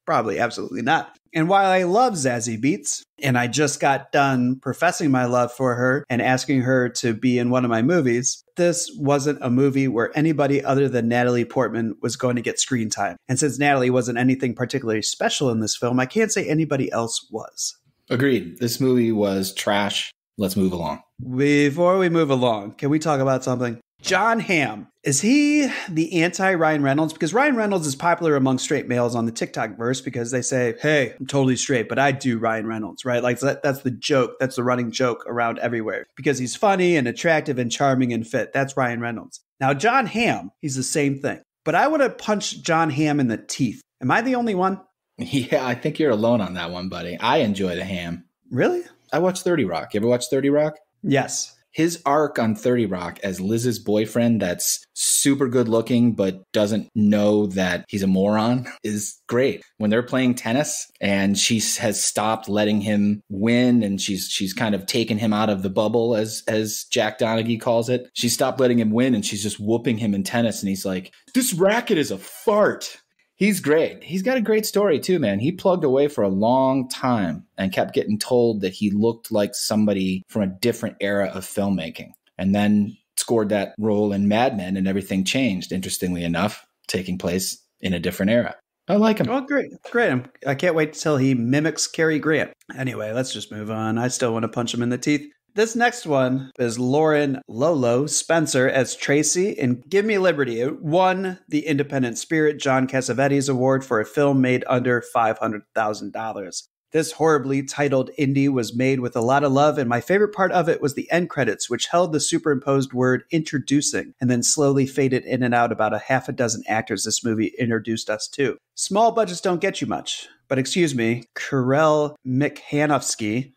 C: Probably absolutely not. And while I love Zazie Beetz, and I just got done professing my love for her and asking her to be in one of my movies, this wasn't a movie where anybody other than Natalie Portman was going to get screen time. And since Natalie wasn't anything particularly special in this film, I can't say anybody else was.
B: Agreed. This movie was trash. Let's move along.
C: Before we move along, can we talk about something? Jon Hamm. Is he the anti-Ryan Reynolds? Because Ryan Reynolds is popular among straight males on the TikTok verse because they say, hey, I'm totally straight, but I do Ryan Reynolds, right? Like that's the joke. That's the running joke around everywhere because he's funny and attractive and charming and fit. That's Ryan Reynolds. Now, Jon Hamm, he's the same thing. But I would have punched Jon Hamm in the teeth. Am I the only one?
B: Yeah, I think you're alone on that one, buddy. I enjoy the ham.
C: Really?
B: I watch 30 Rock. You ever watch 30 Rock?
C: Yes.
B: His arc on 30 Rock as Liz's boyfriend that's super good looking but doesn't know that he's a moron is great. When they're playing tennis and she has stopped letting him win and she's kind of taken him out of the bubble, as Jack Donaghy calls it. She stopped letting him win and she's just whooping him in tennis and he's like, this racket is a fart. He's great. He's got a great story too, man. He plugged away for a long time and kept getting told that he looked like somebody from a different era of filmmaking. And then scored that role in Mad Men and everything changed, interestingly enough, taking place in a different era. I like him.
C: Oh, great. Great. I can't wait till he mimics Cary Grant. Anyway, let's just move on. I still want to punch him in the teeth. This next one is Lauren Lolo Spencer as Tracy in Give Me Liberty. It won the Independent Spirit John Cassavetes Award for a film made under $500,000. This horribly titled indie was made with a lot of love, and my favorite part of it was the end credits, which held the superimposed word introducing and then slowly faded in and out about a half a dozen actors this movie introduced us to. Small budgets don't get you much, but excuse me, Karel Mikhanovsky.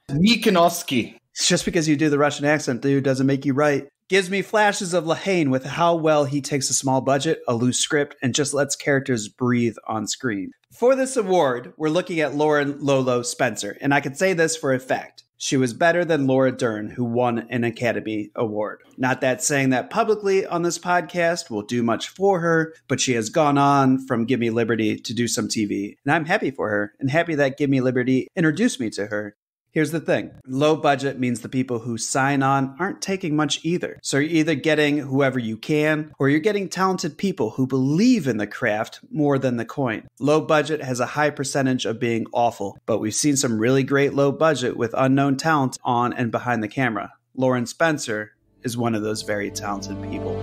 C: Just because you do the Russian accent, dude, doesn't make you right. Gives me flashes of Lahane with how well he takes a small budget, a loose script, and just lets characters breathe on screen. For this award, we're looking at Lauren Lolo Spencer, and I can say this for a fact. She was better than Laura Dern, who won an Academy Award. Not that saying that publicly on this podcast will do much for her, but she has gone on from Give Me Liberty to do some TV, and I'm happy for her, and happy that Give Me Liberty introduced me to her. Here's the thing. Low budget means the people who sign on aren't taking much either. So you're either getting whoever you can, or you're getting talented people who believe in the craft more than the coin. Low budget has a high percentage of being awful, but we've seen some really great low budget with unknown talent on and behind the camera. Lauren Spencer is one of those very talented people.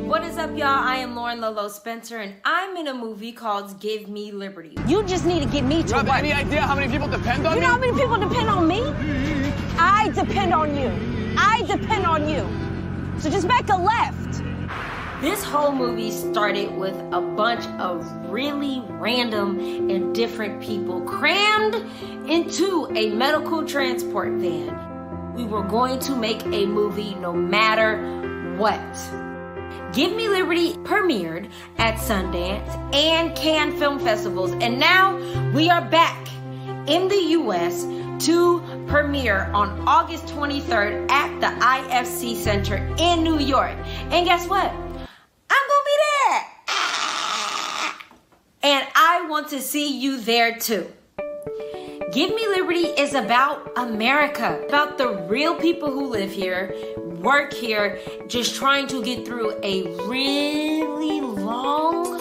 R: What is up, y'all? I am Lauren Lolo Spencer, and I'm in a movie called Give Me Liberty.
S: You just need to get me to
T: work. You have any idea how many people depend on me?
S: You know how many people depend on me? I depend on you. I depend on you. So just make a left.
R: This whole movie started with a bunch of really random and different people crammed into a medical transport van. We were going to make a movie no matter what. Give Me Liberty premiered at Sundance and Cannes Film Festivals, and now we are back in the U.S. to premiere on August 23rd at the IFC Center in New York. And guess what? I'm gonna be there! And I want to see you there too. Give Me Liberty is about America, about the real people who live here, work here, just trying to get through a really long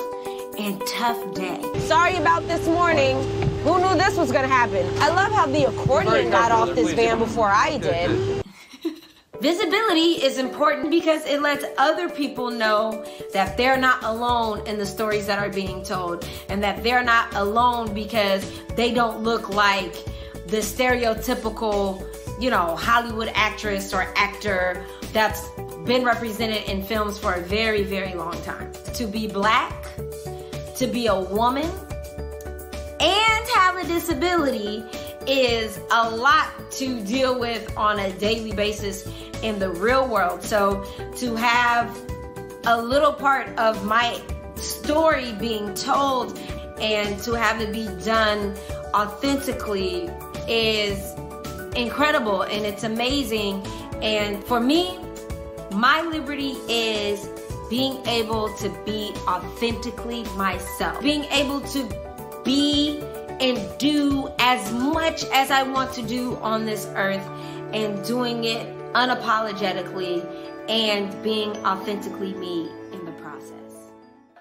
R: and tough day.
S: Sorry about this morning. Who knew this was gonna happen? I love how the accordion got off this van before I did.
R: Visibility is important because it lets other people know that they're not alone in the stories that are being told, and that they're not alone because they don't look like the stereotypical, Hollywood actress or actor that's been represented in films for a very, very long time. To be black, to be a woman, and have a disability is a lot to deal with on a daily basis in the real world. So to have a little part of my story being told and to have it be done authentically is incredible, and it's amazing. And for me, my liberty is being able to be authentically myself, being able to be and do as much as I want to do on this earth, and doing it unapologetically and being authentically me in the process.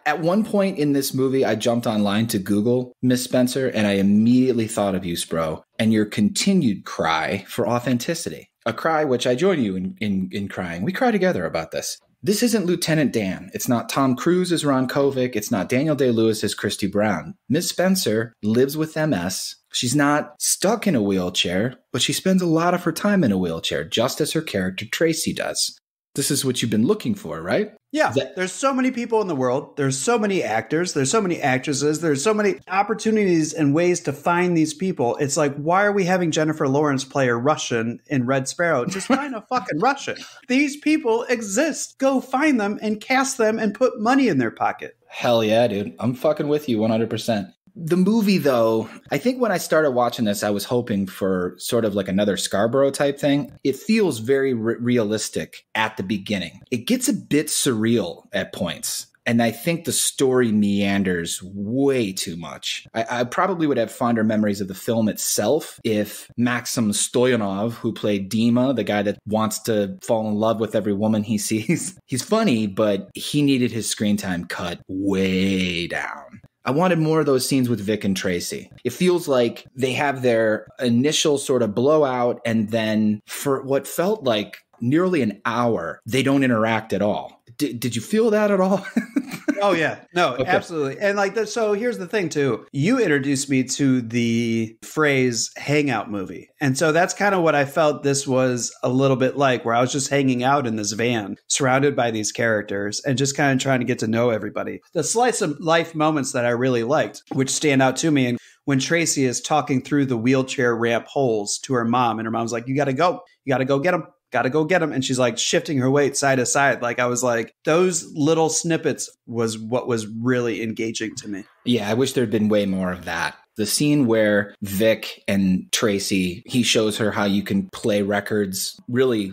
B: At one point in this movie, I jumped online to Google Miss Spencer, and I immediately thought of you, Spro, and your continued cry for authenticity. A cry which I join you in crying. We cry together about this. This isn't Lieutenant Dan. It's not Tom Cruise as Ron Kovic. It's not Daniel Day-Lewis as Christy Brown. Miss Spencer lives with MS. She's not stuck in a wheelchair, but she spends a lot of her time in a wheelchair, just as her character Tracy does. This is what you've been looking for, right?
C: Yeah, there's so many people in the world. There's so many actors. There's so many actresses. There's so many opportunities and ways to find these people. It's like, why are we having Jennifer Lawrence play a Russian in Red Sparrow? Just find a fucking Russian. These people exist. Go find them and cast them and put money in their pocket.
B: Hell yeah, dude. I'm fucking with you 100%. The movie, though, I think when I started watching this, I was hoping for sort of like another Scarborough type thing. It feels very realistic at the beginning. It gets a bit surreal at points. And I think the story meanders way too much. I probably would have fonder memories of the film itself if Maxim Stoyanov, who played Dima, the guy that wants to fall in love with every woman he sees, he's funny, but he needed his screen time cut way down. I wanted more of those scenes with Vic and Tracy. It feels like they have their initial sort of blowout, and then for what felt like nearly an hour, they don't interact at all. Did you feel that at all?
C: Oh, yeah. No, okay. Absolutely. And like, so here's the thing, too. You introduced me to the phrase hangout movie. And so that's kind of what I felt this was a little bit like, where I was just hanging out in this van surrounded by these characters and just kind of trying to get to know everybody. The slice of life moments that I really liked, which stand out to me. And when Tracy is talking through the wheelchair ramp holes to her mom, and her mom's like, you got to go get him. Got to go get him. And she's like shifting her weight side to side. Like, I was like, those little snippets was what was really engaging to me.
B: Yeah, I wish there'd been way more of that. The scene where Vic and Tracy, he shows her how you can play records really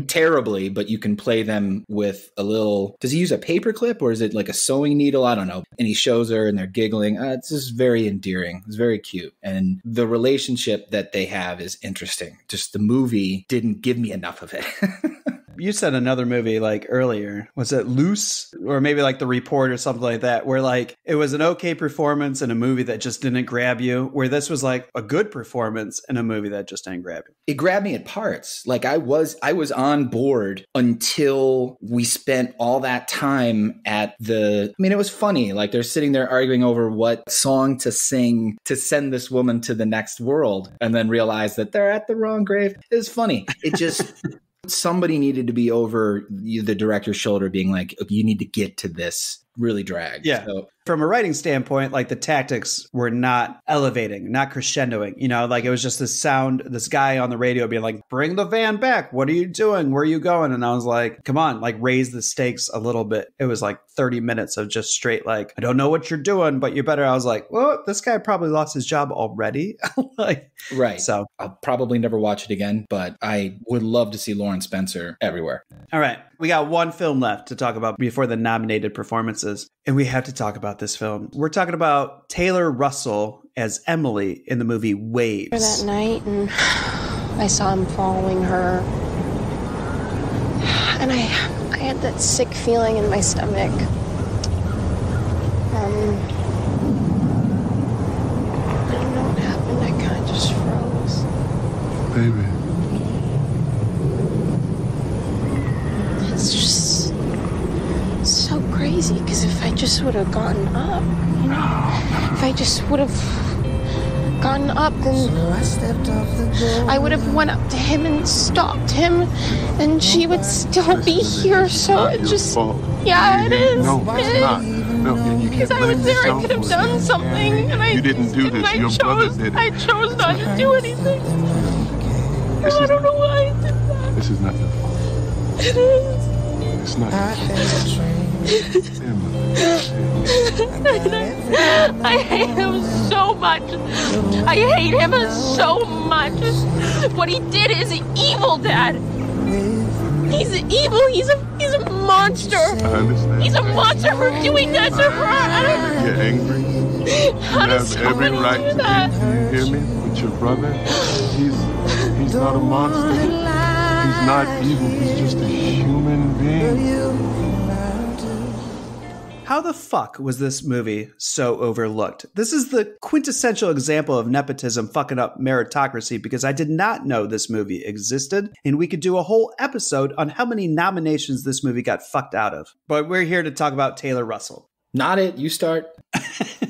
B: terribly, but you can play them with a little, does he use a paper clip or is it like a sewing needle? I don't know. And he shows her and they're giggling. It's just very endearing. It's very cute. And the relationship that they have is interesting. Just the movie didn't give me enough of it.
C: You said another movie like earlier. Was it Loose? Or maybe like The Report or something like that, where like it was an okay performance in a movie that just didn't grab you, where this was like a good performance in a movie that just didn't grab you.
B: It grabbed me at parts. Like I was on board until we spent all that time at it was funny. Like they're sitting there arguing over what song to sing to send this woman to the next world and then realize that they're at the wrong grave. It was funny. It just... Somebody needed to be over the director's shoulder being like, you need to get to this. Really dragged.
C: Yeah. So, from a writing standpoint, like the tactics were not elevating, not crescendoing. You know, like it was just this guy on the radio being like, bring the van back. What are you doing? Where are you going? And I was like, come on, like raise the stakes a little bit. It was like 30 minutes of just straight, like, I don't know what you're doing, but you better. I was like, well, this guy probably lost his job already. Like,
B: right.
C: So
B: I'll probably never watch it again, but I would love to see Lauren Spencer everywhere.
C: All right. We got one film left to talk about before the nominated performances, and we have to talk about this film. We're talking about Taylor Russell as Emily in the movie Waves.
Q: That night, and I saw him following her, and I had that sick feeling in my stomach. I don't know what happened. I kind of just froze.
N: Baby.
Q: It's just so crazy, because if I just would have gotten up, you know, if I just would have gotten up, then I would have went up to him and stopped him, and she would still be here. So it just, yeah, it is.
N: No, it's not. No, you can't.
Q: Because I was there, I could have done something, and
N: you didn't do this. Your brother did it.
Q: I chose not to do anything. No, I don't know why I did that.
N: This is not your fault.
Q: It is.
N: It's not.
Q: I hate him so much. I hate him so much. What he did is evil, Dad. He's evil. He's a monster.
N: I understand.
Q: He's a monster for doing that to her.
N: You're angry. You have every right to be. Hear me? But your brother, he's not a monster. He's not evil. He's just a human being.
C: How the fuck was this movie so overlooked? This is the quintessential example of nepotism fucking up meritocracy, because I did not know this movie existed, and we could do a whole episode on how many nominations this movie got fucked out of. But we're here to talk about Taylor Russell.
B: Not it. You start.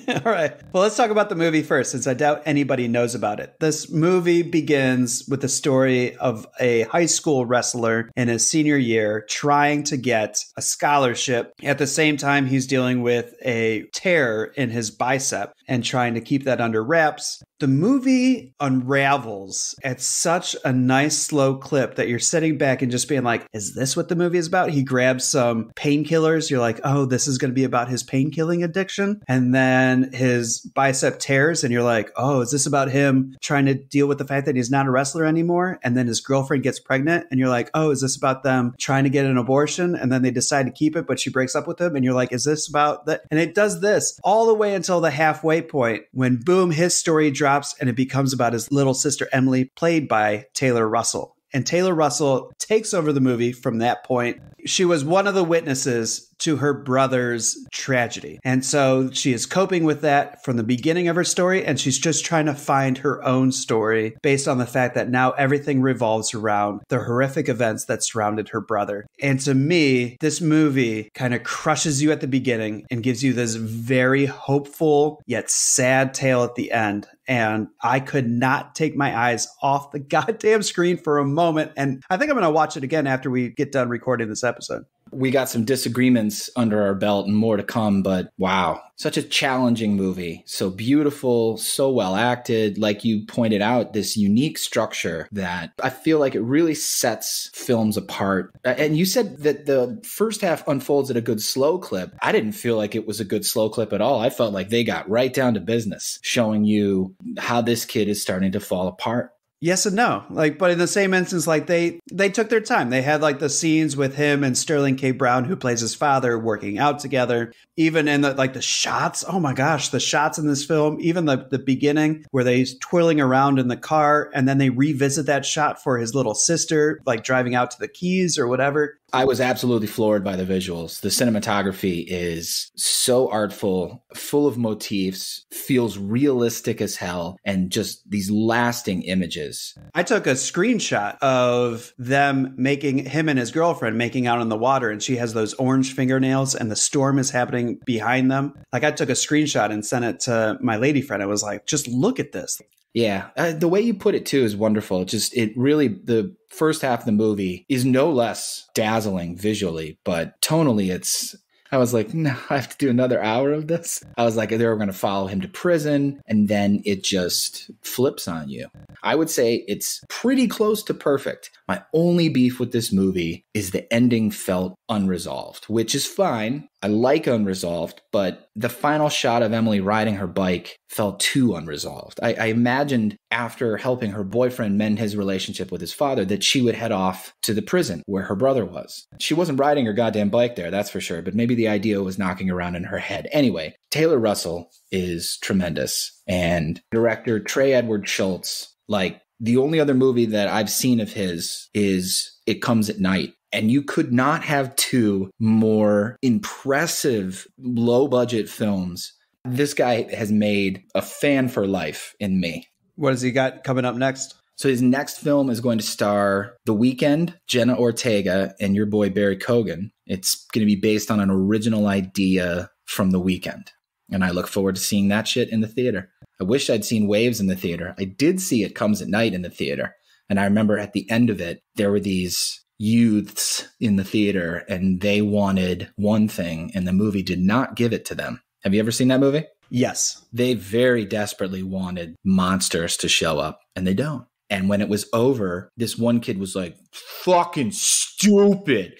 C: All right. Well, let's talk about the movie first, since I doubt anybody knows about it. This movie begins with the story of a high school wrestler in his senior year trying to get a scholarship. At the same time, he's dealing with a tear in his bicep and trying to keep that under wraps. The movie unravels at such a nice slow clip that you're sitting back and just being like, is this what the movie is about? He grabs some painkillers. You're like, oh, this is going to be about his pain-killing addiction. And then his bicep tears and you're like, oh, is this about him trying to deal with the fact that he's not a wrestler anymore? And then his girlfriend gets pregnant and you're like, oh, is this about them trying to get an abortion? And then they decide to keep it, but she breaks up with him. And you're like, is this about that? And it does this all the way until the halfway point when boom, his story drops and it becomes about his little sister Emily, played by Taylor Russell. And Taylor Russell takes over the movie from that point. She was one of the witnesses to her brother's tragedy. And so she is coping with that from the beginning of her story. And she's just trying to find her own story based on the fact that now everything revolves around the horrific events that surrounded her brother. And to me, this movie kind of crushes you at the beginning and gives you this very hopeful yet sad tale at the end. And I could not take my eyes off the goddamn screen for a moment. And I think I'm going to watch it again after we get done recording this episode.
B: We got some disagreements under our belt and more to come, but wow, such a challenging movie. So beautiful, so well acted. Like you pointed out, this unique structure that I feel like it really sets films apart. And you said that the first half unfolds at a good slow clip. I didn't feel like it was a good slow clip at all. I felt like they got right down to business, showing you how this kid is starting to fall apart.
C: Yes and no. But in the same instance, they took their time. They had the scenes with him and Sterling K. Brown, who plays his father, working out together. Even in the shots, oh my gosh, the shots in this film, even the beginning where they's twirling around in the car and then they revisit that shot for his little sister, driving out to the Keys or whatever.
B: I was absolutely floored by the visuals. The cinematography is so artful, full of motifs, feels realistic as hell, and just these lasting images.
C: I took a screenshot of them him and his girlfriend making out in the water, and she has those orange fingernails and the storm is happening behind them. I took a screenshot and sent it to my lady friend. I was like, just look at this.
B: Yeah, the way you put it too is wonderful. The first half of the movie is no less dazzling visually, but tonally I was like, no, I have to do another hour of this. I was like, they were going to follow him to prison, and then it just flips on you. I would say it's pretty close to perfect. My only beef with this movie is the ending felt unresolved, which is fine. I like unresolved, but the final shot of Emily riding her bike felt too unresolved. I imagined after helping her boyfriend mend his relationship with his father that she would head off to the prison where her brother was. She wasn't riding her goddamn bike there, that's for sure, but maybe the idea was knocking around in her head. Anyway, Taylor Russell is tremendous. And director Trey Edward Schultz, the only other movie that I've seen of his is It Comes at Night. And you could not have two more impressive low-budget films. This guy has made a fan for life in me.
C: What has he got coming up next?
B: So his next film is going to star The Weeknd, Jenna Ortega, and your boy Barry Keoghan. It's going to be based on an original idea from The Weeknd. And I look forward to seeing that shit in the theater. I wish I'd seen Waves in the theater. I did see It Comes at Night in the theater. And I remember at the end of it, there were these youths in the theater and they wanted one thing and the movie did not give it to them. Have you ever seen that movie?
C: Yes.
B: They very desperately wanted monsters to show up and they don't. And when it was over, this one kid was like, fucking stupid.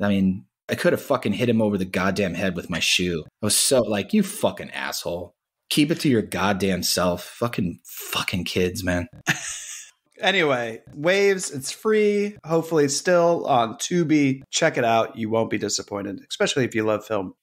B: I mean, I could have fucking hit him over the goddamn head with my shoe. I was so you fucking asshole. Keep it to your goddamn self. Fucking kids, man.
C: Anyway, Waves, it's free, hopefully still on Tubi. Check it out. You won't be disappointed, especially if you love film.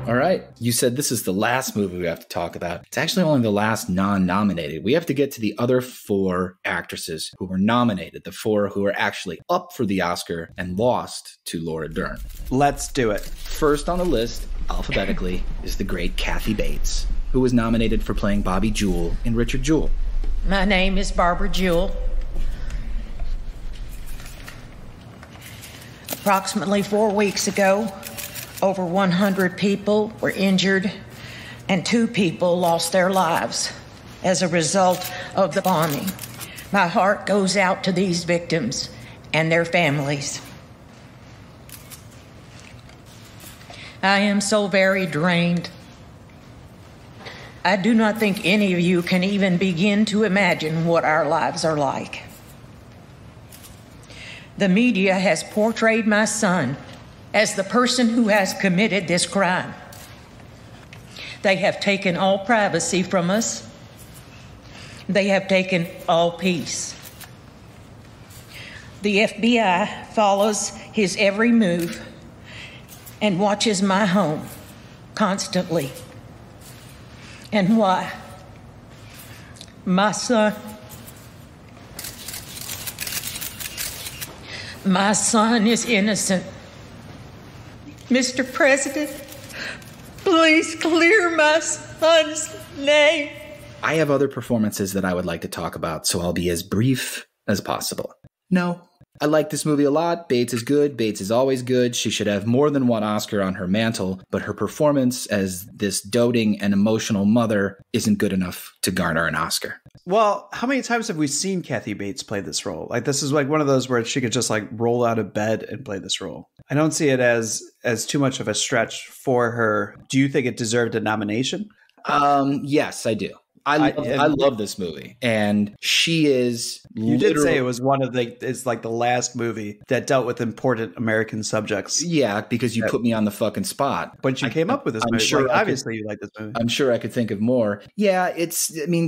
B: All right. You said this is the last movie we have to talk about. It's actually only the last non-nominated. We have to get to the other 4 actresses who were nominated, the 4 who were actually up for the Oscar and lost to Laura Dern.
C: Let's do it.
B: First on the list, alphabetically, is the great Kathy Bates, who was nominated for playing Bobby Jewell in Richard Jewell.
U: My name is Barbara Jewell. Approximately 4 weeks ago, over 100 people were injured and 2 people lost their lives as a result of the bombing. My heart goes out to these victims and their families. I am so very drained. I do not think any of you can even begin to imagine what our lives are like. The media has portrayed my son as the person who has committed this crime. They have taken all privacy from us. They have taken all peace. The FBI follows his every move and watches my home constantly. And why? My son is innocent. Mr. President, please clear my son's name.
B: I have other performances that I would like to talk about, so I'll be as brief as possible. No. I like this movie a lot. Bates is good. Bates is always good. She should have more than one Oscar on her mantle, but her performance as this doting and emotional mother isn't good enough to garner an Oscar.
C: Well, how many times have we seen Kathy Bates play this role? Like, this is like one of those where she could just like roll out of bed and play this role. I don't see it as too much of a stretch for her. Do you think it deserved a nomination?
B: Yes, I do. I love this movie, and she is.
C: You did say it was it's like the last movie that dealt with important American subjects.
B: Yeah, because you put me on the fucking spot.
C: But you came up with this movie. Sure, obviously, you like this movie.
B: I'm sure I could think of more. Yeah,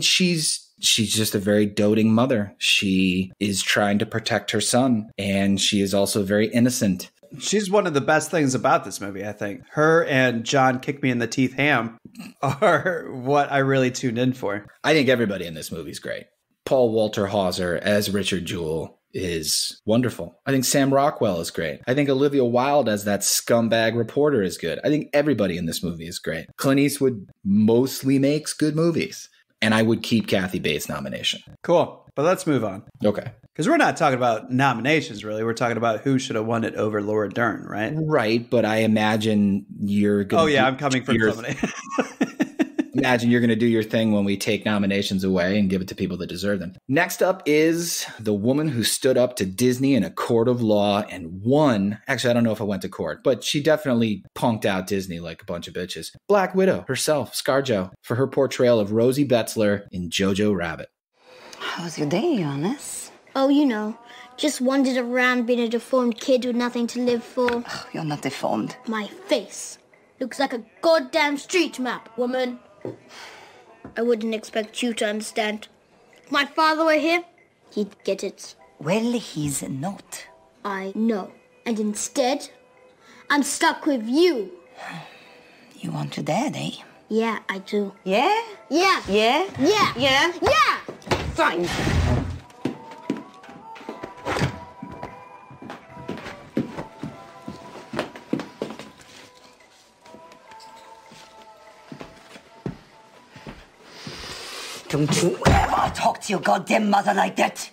B: she's just a very doting mother. She is trying to protect her son, and she is also very innocent.
C: She's one of the best things about this movie, I think. Her and John Kick Me in the Teeth Ham are what I really tuned in for.
B: I think everybody in this movie is great. Paul Walter Hauser as Richard Jewell is wonderful. I think Sam Rockwell is great. I think Olivia Wilde as that scumbag reporter is good. I think everybody in this movie is great. Clint Eastwood mostly makes good movies. And I would keep Kathy Bates' nomination.
C: Cool. But let's move on.
B: Okay.
C: Because we're not talking about nominations, really. We're talking about who should have won it over Laura Dern, right?
B: Right, but I imagine you're going to...
C: Oh, yeah, I'm coming for somebody.
B: Imagine you're going to do your thing when we take nominations away and give it to people that deserve them. Next up is the woman who stood up to Disney in a court of law and won. Actually, I don't know if I went to court, but she definitely punked out Disney like a bunch of bitches. Black Widow herself, ScarJo, for her portrayal of Rosie Betzler in Jojo Rabbit.
V: How was your day, Johannes?
W: Oh, you know, just wandered around being a deformed kid with nothing to live for.
V: Oh, you're not deformed.
W: My face looks like a goddamn street map, woman. I wouldn't expect you to understand. If my father were here, he'd get it.
V: Well, he's not.
W: I know. And instead, I'm stuck with you.
V: You want your dad, eh?
W: Yeah, I do.
V: Yeah?
W: Yeah.
V: Yeah?
W: Yeah.
V: Yeah?
W: Yeah!
V: Fine. Don't you ever talk to your goddamn mother like that!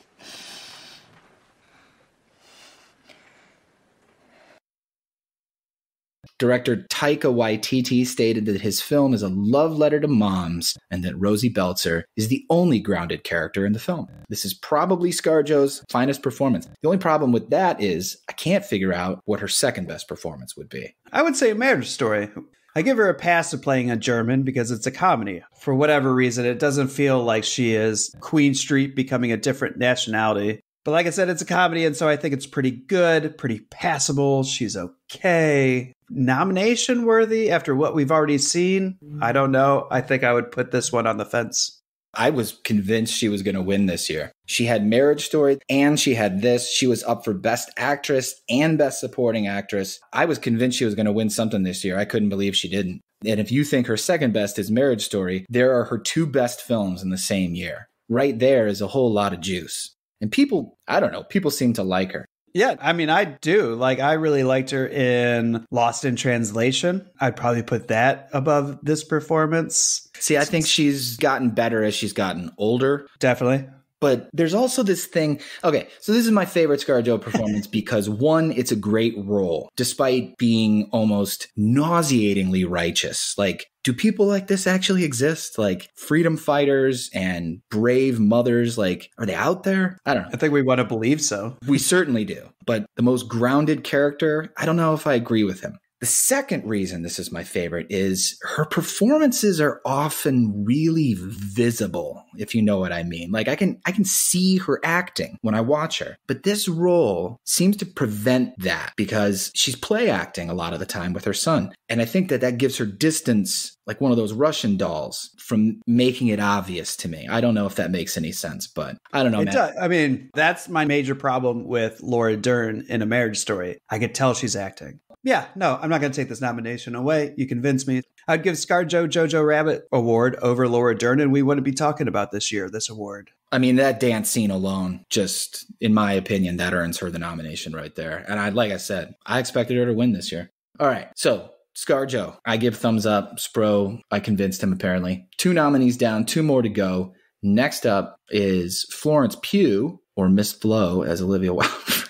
B: Director Taika Waititi stated that his film is a love letter to moms and that Rosie Belzer is the only grounded character in the film. This is probably ScarJo's finest performance. The only problem with that is I can't figure out what her second best performance would be.
C: I would say Marriage Story. I give her a pass of playing a German because it's a comedy. For whatever reason, it doesn't feel like she is Queen Street becoming a different nationality. But like I said, it's a comedy, and so I think it's pretty good, pretty passable. She's okay. Nomination worthy after what we've already seen? I don't know. I think I would put this one on the fence.
B: I was convinced she was going to win this year. She had Marriage Story and she had this. She was up for Best Actress and Best Supporting Actress. I was convinced she was going to win something this year. I couldn't believe she didn't. And if you think her second best is Marriage Story, there are her two best films in the same year. Right there is a whole lot of juice. And people, I don't know, people seem to like her.
C: Yeah, I mean, I do. Like, I really liked her in Lost in Translation. I'd probably put that above this performance.
B: See, I think she's gotten better as she's gotten older.
C: Definitely.
B: But there's also this thing. Okay, so this is my favorite ScarJo performance because, one, it's a great role, despite being almost nauseatingly righteous. Like, do people like this actually exist? Like, freedom fighters and brave mothers, like, are they out there? I don't know.
C: I think we want to believe so.
B: We certainly do. But the most grounded character, I don't know if I agree with him. The second reason this is my favorite is her performances are often really visible, if you know what I mean. Like I can see her acting when I watch her. But this role seems to prevent that because she's play acting a lot of the time with her son. And I think that gives her distance, like one of those Russian dolls, from making it obvious to me. I don't know if that makes any sense, but I don't know, man.
C: I mean, that's my major problem with Laura Dern in A Marriage Story. I could tell she's acting. Yeah, no, I'm not going to take this nomination away. You convinced me. I'd give ScarJo Jojo Rabbit Award over Laura Dern, and we wouldn't be talking about this award.
B: I mean, that dance scene alone, just in my opinion, that earns her the nomination right there. And like I said, I expected her to win this year. All right, so ScarJo, I give thumbs up. Spro, I convinced him apparently. 2 nominees down, 2 more to go. Next up is Florence Pugh, or Miss Flo, as Olivia Wilde,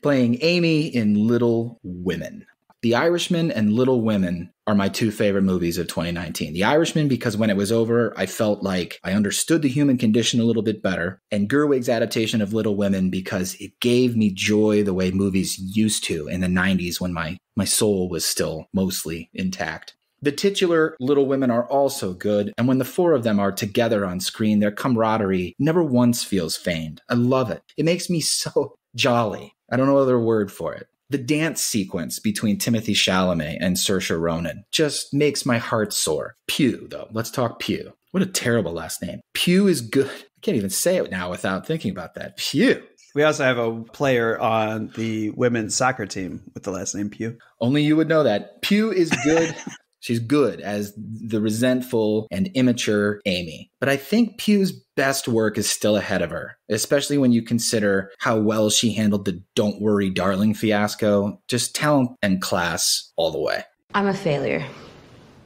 B: playing Amy in Little Women. The Irishman and Little Women are my 2 favorite movies of 2019. The Irishman, because when it was over, I felt like I understood the human condition a little bit better. And Gerwig's adaptation of Little Women, because it gave me joy the way movies used to in the 90s when my soul was still mostly intact. The titular Little Women are also good, and when the 4 of them are together on screen, their camaraderie never once feels feigned. I love it. It makes me so jolly. I don't know other word for it. The dance sequence between Timothée Chalamet and Saoirse Ronan just makes my heart soar. Pugh, though. Let's talk Pugh. What a terrible last name. Pugh is good. I can't even say it now without thinking about that. Pugh.
C: We also have a player on the women's soccer team with the last name Pugh.
B: Only you would know that. Pugh is good. She's good as the resentful and immature Amy. But I think Pugh's best work is still ahead of her, especially when you consider how well she handled the Don't Worry Darling fiasco. Just talent and class all the way.
A: I'm a failure.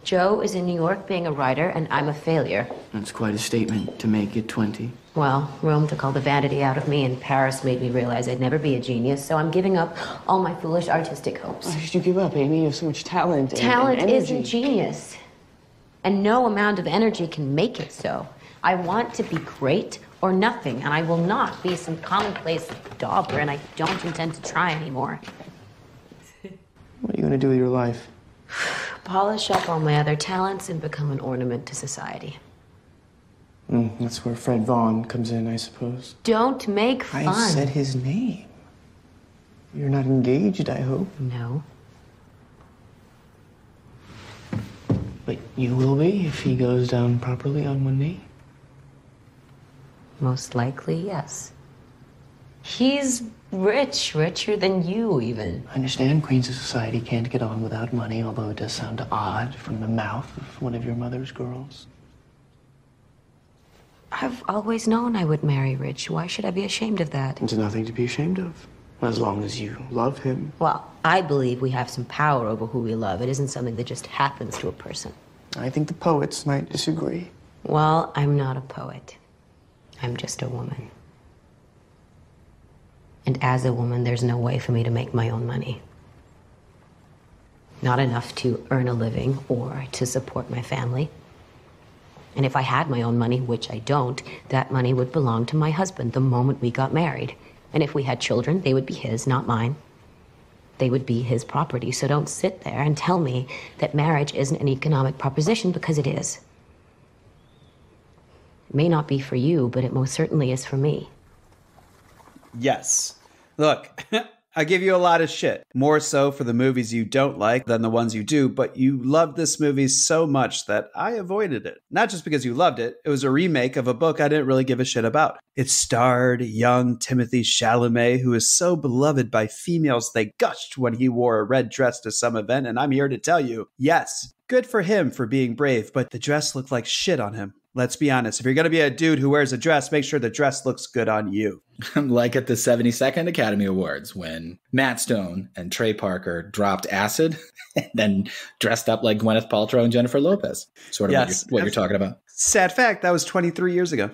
A: Joe is in New York being a writer, and I'm a failure.
D: That's quite a statement to make at 20.
A: Well, Rome took all the vanity out of me, and Paris made me realize I'd never be a genius, so I'm giving up all my foolish artistic hopes.
D: Why should you give up, Amy? You have so much talent
A: Talent
D: and energy.
A: isn't genius, and no amount of energy can make it so. I want to be great or nothing, and I will not be some commonplace dauber, and I don't intend to try anymore.
D: What are you going to do with your life?
A: Polish up all my other talents and become an ornament to society.
D: That's where Fred Vaughn comes in, I suppose.
A: Don't make fun.
D: I said his name. You're not engaged, I hope.
A: No.
D: But you will be if he goes down properly on one knee?
A: Most likely, yes. He's rich, richer than you, even.
D: I understand queens of society can't get on without money, although it does sound odd from the mouth of one of your mother's girls.
A: I've always known I would marry rich. Why should I be ashamed of that?
D: There's nothing to be ashamed of, as long as you love him.
A: Well, I believe we have some power over who we love. It isn't something that just happens to a person.
D: I think the poets might disagree.
A: Well, I'm not a poet. I'm just a woman. And as a woman, there's no way for me to make my own money. Not enough to earn a living or to support my family. And if I had my own money, which I don't, that money would belong to my husband the moment we got married. And if we had children, they would be his, not mine. They would be his property. So don't sit there and tell me that marriage isn't an economic proposition, because it is. It may not be for you, but it most certainly is for me.
C: Yes. Look, I give you a lot of shit. More so for the movies you don't like than the ones you do, but you loved this movie so much that I avoided it. Not just because you loved it, it was a remake of a book I didn't really give a shit about. It starred young Timothée Chalamet, who is so beloved by females they gushed when he wore a red dress to some event, and I'm here to tell you, yes, good for him for being brave, but the dress looked like shit on him. Let's be honest. If you're going to be a dude who wears a dress, make sure the dress looks good on you.
B: Like at the 72nd Academy Awards when Matt Stone and Trey Parker dropped acid and then dressed up like Gwyneth Paltrow and Jennifer Lopez. Sort of what you're talking about.
C: Sad fact, that was 23 years ago.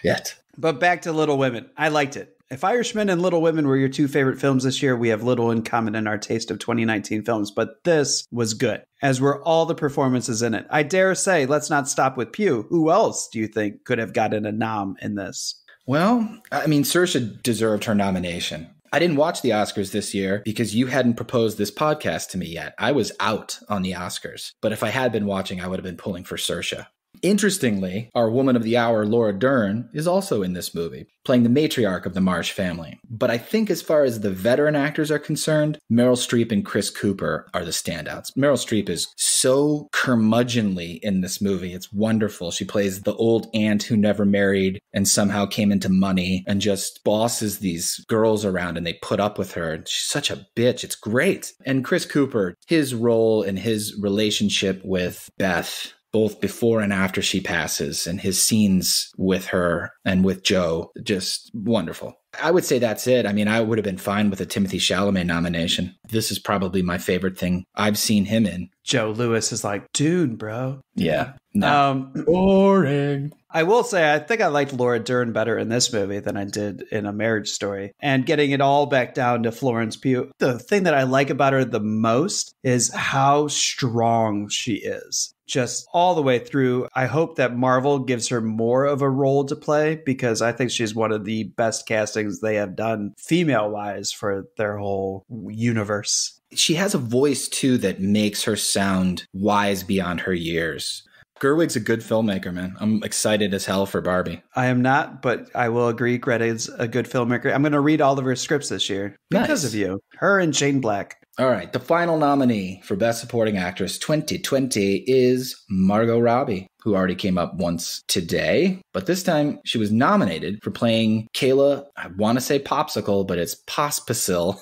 B: Yet.
C: But back to Little Women. I liked it. If Irishman and Little Women were your two favorite films this year, we have little in common in our taste of 2019 films. But this was good, as were all the performances in it. I dare say, let's not stop with Pew. Who else do you think could have gotten a nom in this?
B: Well, I mean, Saoirse deserved her nomination. I didn't watch the Oscars this year because you hadn't proposed this podcast to me yet. I was out on the Oscars. But if I had been watching, I would have been pulling for Saoirse. Interestingly, our woman of the hour, Laura Dern, is also in this movie, playing the matriarch of the Marsh family. But I think as far as the veteran actors are concerned, Meryl Streep and Chris Cooper are the standouts. Meryl Streep is so curmudgeonly in this movie. It's wonderful. She plays the old aunt who never married and somehow came into money and just bosses these girls around and they put up with her. She's such a bitch. It's great. And Chris Cooper, his role and his relationship with Beth, both before and after she passes, and his scenes with her and with Joe, just wonderful. I would say that's it. I mean, I would have been fine with a Timothée Chalamet nomination. This is probably my favorite thing I've seen him in.
C: Joe Lewis is like, dude, bro.
B: Yeah. No.
C: Boring. I will say, I think I liked Laura Dern better in this movie than I did in A Marriage Story. And getting it all back down to Florence Pugh, the thing that I like about her the most is how strong she is. Just all the way through. I hope that Marvel gives her more of a role to play because I think she's one of the best castings they have done female-wise for their whole universe.
B: She has a voice, too, that makes her sound wise beyond her years. Gerwig's a good filmmaker, man. I'm excited as hell for Barbie.
C: I am not, but I will agree Greta's a good filmmaker. I'm going to read all of her scripts this year because of you. Her and Shane Black.
B: All right. The final nominee for Best Supporting Actress 2020 is Margot Robbie, who already came up once today. But this time she was nominated for playing Kayla, I want to say Popsicle, but it's Pospisil.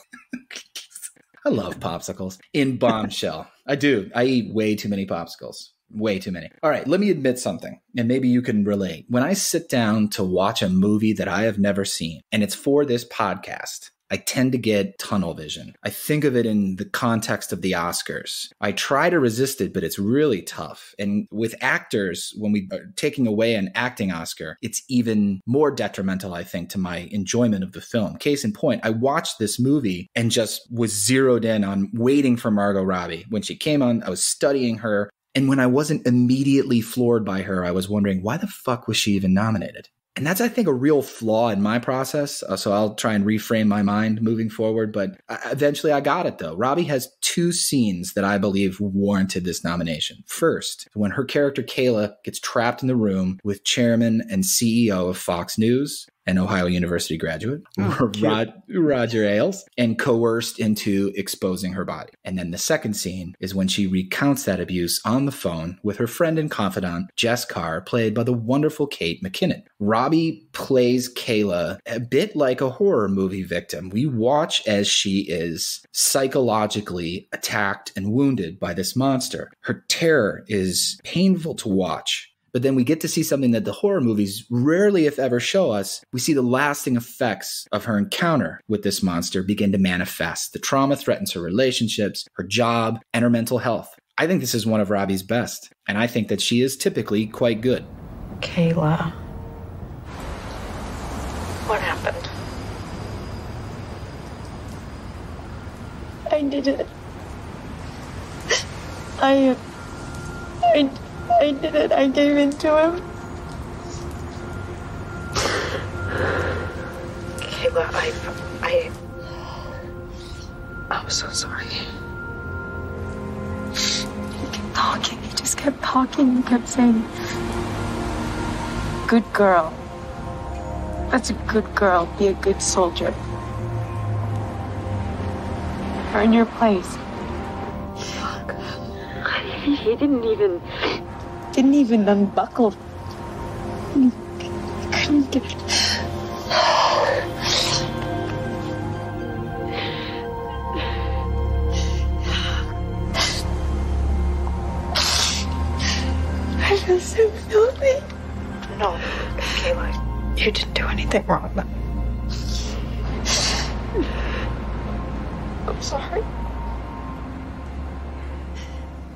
B: I love popsicles. In Bombshell. I do. I eat way too many popsicles. Way too many. All right, let me admit something, and maybe you can relate. When I sit down to watch a movie that I have never seen, and it's for this podcast, I tend to get tunnel vision. I think of it in the context of the Oscars. I try to resist it, but it's really tough. And with actors, when we are taking away an acting Oscar, it's even more detrimental, I think, to my enjoyment of the film. Case in point, I watched this movie and just was zeroed in on waiting for Margot Robbie. When she came on, I was studying her. And when I wasn't immediately floored by her, I was wondering, why the fuck was she even nominated? And that's, I think, a real flaw in my process. So I'll try and reframe my mind moving forward. But eventually I got it, though. Robbie has two scenes that I believe warranted this nomination. First, when her character Kayla gets trapped in the room with chairman and CEO of Fox News, an Ohio University graduate, Roger Ailes, and coerced into exposing her body. And then the second scene is when she recounts that abuse on the phone with her friend and confidant, Jess Carr, played by the wonderful Kate McKinnon. Robbie plays Kayla a bit like a horror movie victim. We watch as she is psychologically attacked and wounded by this monster. Her terror is painful to watch. But then we get to see something that the horror movies rarely, if ever, show us. We see the lasting effects of her encounter with this monster begin to manifest. The trauma threatens her relationships, her job, and her mental health. I think this is one of Robbie's best, and I think that she is typically quite good.
P: Kayla. What happened?
Q: I did it. I did it. I gave in to him.
P: Kayla, I'm so sorry.
Q: He kept talking. He just kept talking. He kept saying, "Good girl. That's a good girl. Be a good soldier. Earn your place." Fuck. He didn't even unbuckle. He couldn't get it. I feel so filthy.
P: No, Kayla, you didn't do anything wrong. I'm sorry.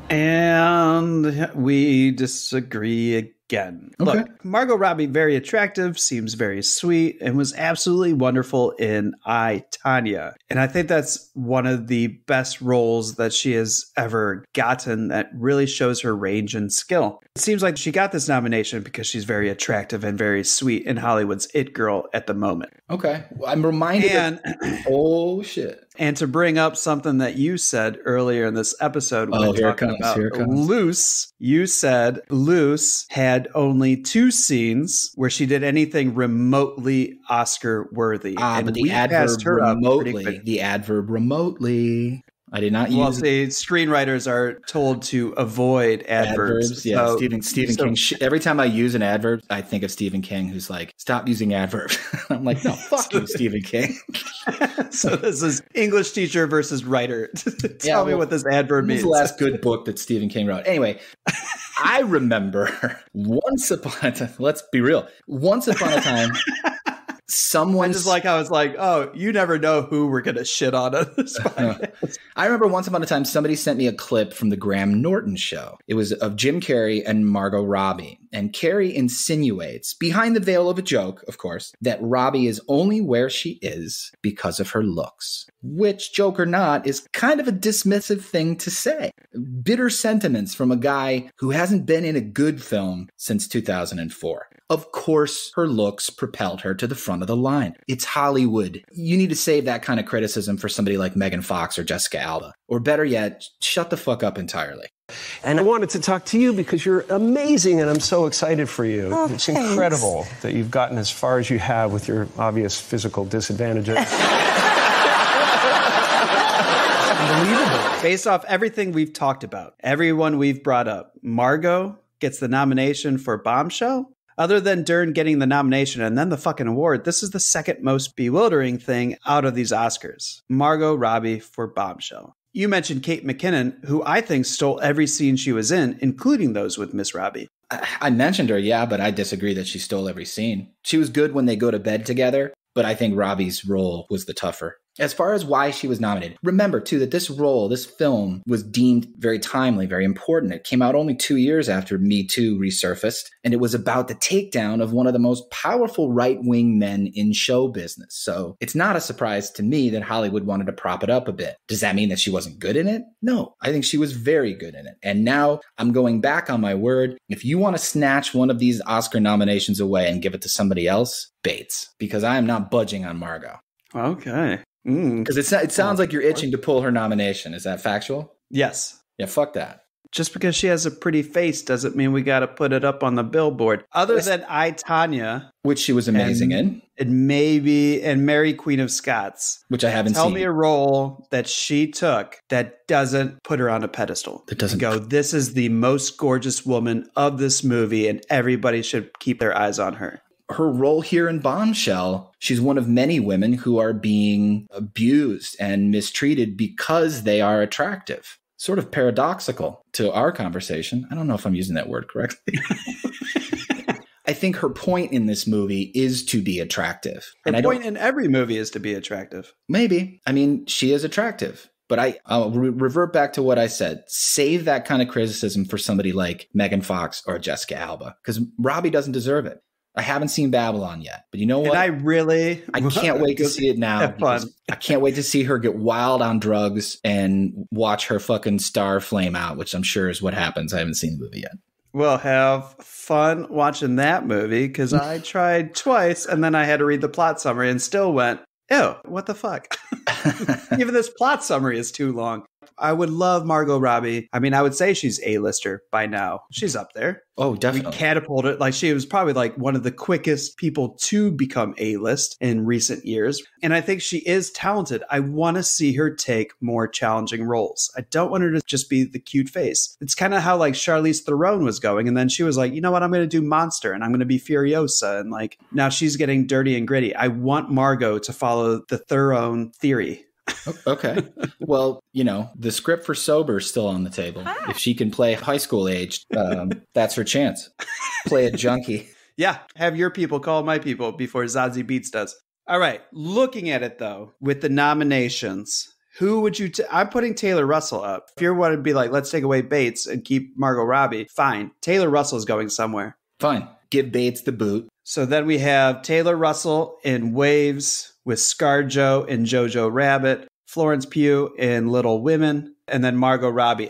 C: And we disagree again.
B: Okay.
C: Look, Margot Robbie, very attractive, seems very sweet, and was absolutely wonderful in I, Tanya. And I think that's one of the best roles that she has ever gotten that really shows her range and skill. It seems like she got this nomination because she's very attractive and very sweet and Hollywood's it girl at the moment.
B: Okay. I'm reminded oh, shit.
C: And to bring up something that you said earlier in this episode, when
B: here it
C: talking
B: comes,
C: about
B: here it comes.
C: Luce, you said Luce had only 2 scenes where she did anything remotely Oscar worthy.
B: But
C: and
B: the
C: we passed
B: adverb
C: her up pretty
B: remotely.
C: quick.
B: The adverb remotely. I did not use.
C: Well, see, screenwriters are told to avoid adverbs.
B: Yeah,
C: So-
B: Stephen
C: so-
B: King. Every time I use an adverb, I think of Stephen King, who's like, "Stop using adverbs." I'm like, "No, fuck you, Stephen King."
C: So this is English teacher versus writer. Tell me what this adverb
B: This
C: means.
B: is the last good book that Stephen King wrote. Anyway, I remember once upon a time. Let's be real. Once upon a time. Someone
C: just like I was like, oh, you never know who we're gonna shit on this podcast.
B: I remember once upon a time somebody sent me a clip from the Graham Norton show. It was of Jim Carrey and Margot Robbie. And Carrey insinuates, behind the veil of a joke, of course, that Robbie is only where she is because of her looks. Which, joke or not, is kind of a dismissive thing to say. Bitter sentiments from a guy who hasn't been in a good film since 2004. Of course, her looks propelled her to the front of the line. It's Hollywood. You need to save that kind of criticism for somebody like Megan Fox or Jessica Alba. Or better yet, shut the fuck up entirely.
E: And I wanted to talk to you because you're amazing and I'm so excited for you.
W: Oh,
E: it's
W: thanks.
E: incredible that you've gotten as far as you have with your obvious physical disadvantages.
C: Unbelievable. Based off everything we've talked about, everyone we've brought up, Margot gets the nomination for Bombshell. Other than Dern getting the nomination and then the fucking award, this is the second most bewildering thing out of these Oscars. Margot Robbie for Bombshell. You mentioned Kate McKinnon, who I think stole every scene she was in, including those with Miss Robbie.
B: I mentioned her, yeah, but I disagree that she stole every scene. She was good when they go to bed together, but I think Robbie's role was the tougher. As far as why she was nominated, remember, too, that this role, this film, was deemed very timely, very important. It came out only 2 years after Me Too resurfaced, and it was about the takedown of one of the most powerful right-wing men in show business. So it's not a surprise to me that Hollywood wanted to prop it up a bit. Does that mean that she wasn't good in it? No, I think she was very good in it. And now I'm going back on my word. If you want to snatch one of these Oscar nominations away and give it to somebody else, Bates, because I am not budging on Margot.
C: Okay.
B: Because it sounds like you're itching to pull her nomination. Is that factual?
C: Yes.
B: Yeah, fuck that.
C: Just because she has a pretty face doesn't mean we got to put it up on the billboard. Other than I, Tanya.
B: Which she was amazing in.
C: And Mary, Queen of Scots.
B: Which I haven't seen.
C: Tell me a role that she took that doesn't put her on a pedestal.
B: That doesn't
C: go, this is the most gorgeous woman of this movie and everybody should keep their eyes on her.
B: Her role here in Bombshell, she's one of many women who are being abused and mistreated because they are attractive. Sort of paradoxical to our conversation. I don't know if I'm using that word correctly. I think her point in this movie is to be attractive.
C: Her point in every movie is to be attractive.
B: Maybe. I mean, she is attractive. But I'll revert back to what I said. Save that kind of criticism for somebody like Megan Fox or Jessica Alba. Because Robbie doesn't deserve it. I haven't seen Babylon yet, but you know what?
C: And
B: I can't wait to see it now. I can't wait to see her get wild on drugs and watch her fucking star flame out, which I'm sure is what happens. I haven't seen the movie yet.
C: We'll have fun watching that movie because I tried twice and then I had to read the plot summary and still went, ew, what the fuck? Even this plot summary is too long. I would love Margot Robbie. I mean, I would say she's A-lister by now. She's up there.
B: Oh, definitely.
C: We catapulted. Like, she was probably like one of the quickest people to become A-list in recent years. And I think she is talented. I want to see her take more challenging roles. I don't want her to just be the cute face. It's kind of how like Charlize Theron was going. And then she was like, you know what? I'm going to do Monster and I'm going to be Furiosa. And like, now she's getting dirty and gritty. I want Margot to follow the Theron theory.
B: Okay. Well, you know, the script for Sober is still on the table. If she can play high school aged, that's her chance. Play a junkie.
C: Yeah, have your people call my people before Zazie Beetz does. All right, looking at it, though, with the nominations, who would you... I'm putting Taylor Russell up. If you want to be like, let's take away Bates and keep Margot Robbie, fine. Taylor Russell's going somewhere.
B: Fine. Give Bates the boot.
C: So then we have Taylor Russell in Waves with ScarJo and Jojo Rabbit, Florence Pugh in Little Women, and then Margot Robbie.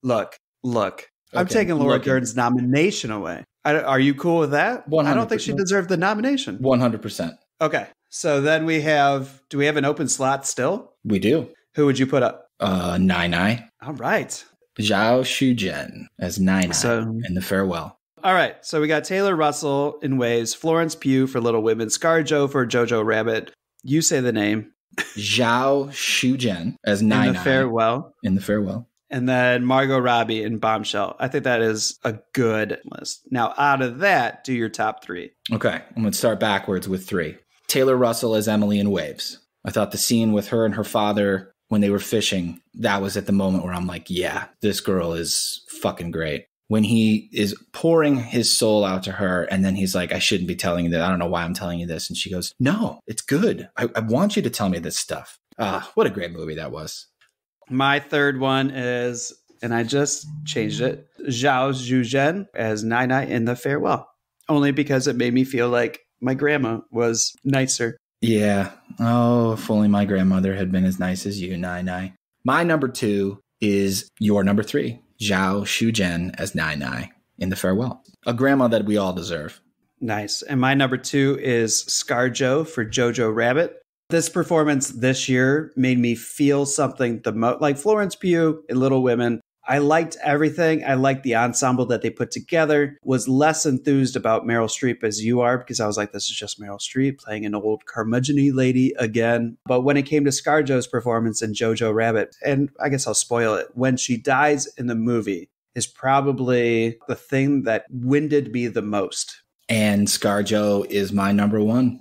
C: Look. I'm taking Laura Dern's nomination away. Are you cool with that?
B: 100%.
C: I don't think she deserved the nomination.
B: 100%.
C: Okay. So then do we have an open slot still?
B: We do.
C: Who would you put up?
B: Nai.
C: All right.
B: Zhao Shuzhen as Nai in The Farewell.
C: All right. So we got Taylor Russell in Waves, Florence Pugh for Little Women, ScarJo for Jojo Rabbit. You say the name.
B: Zhao Shuzhen as Nai
C: in The Farewell.
B: In The Farewell.
C: And then Margot Robbie in Bombshell. I think that is a good list. Now, out of that, do your top three.
B: Okay. I'm going to start backwards with three. Taylor Russell as Emily in Waves. I thought the scene with her and her father when they were fishing, that was at the moment where I'm like, yeah, this girl is fucking great. When he is pouring his soul out to her and then he's like, I shouldn't be telling you that. I don't know why I'm telling you this. And she goes, no, it's good. I want you to tell me this stuff. What a great movie that was.
C: My third one is, and I just changed it, Zhao Zhuzhen as Nai in The Farewell. Only because it made me feel like my grandma was nicer.
B: Yeah. Oh, if only my grandmother had been as nice as you, Nai. My number two is your number three, Zhao Shuzhen as Nai in The Farewell. A grandma that we all deserve.
C: Nice. And my number two is ScarJo for Jojo Rabbit. This performance this year made me feel something the most, like Florence Pugh in Little Women. I liked everything. I liked the ensemble that they put together. Was less enthused about Meryl Streep as you are, because I was like, this is just Meryl Streep playing an old curmudgeon-y lady again. But when it came to ScarJo's performance in Jojo Rabbit, and I guess I'll spoil it, when she dies in the movie is probably the thing that winded me the most.
B: And ScarJo is my number one.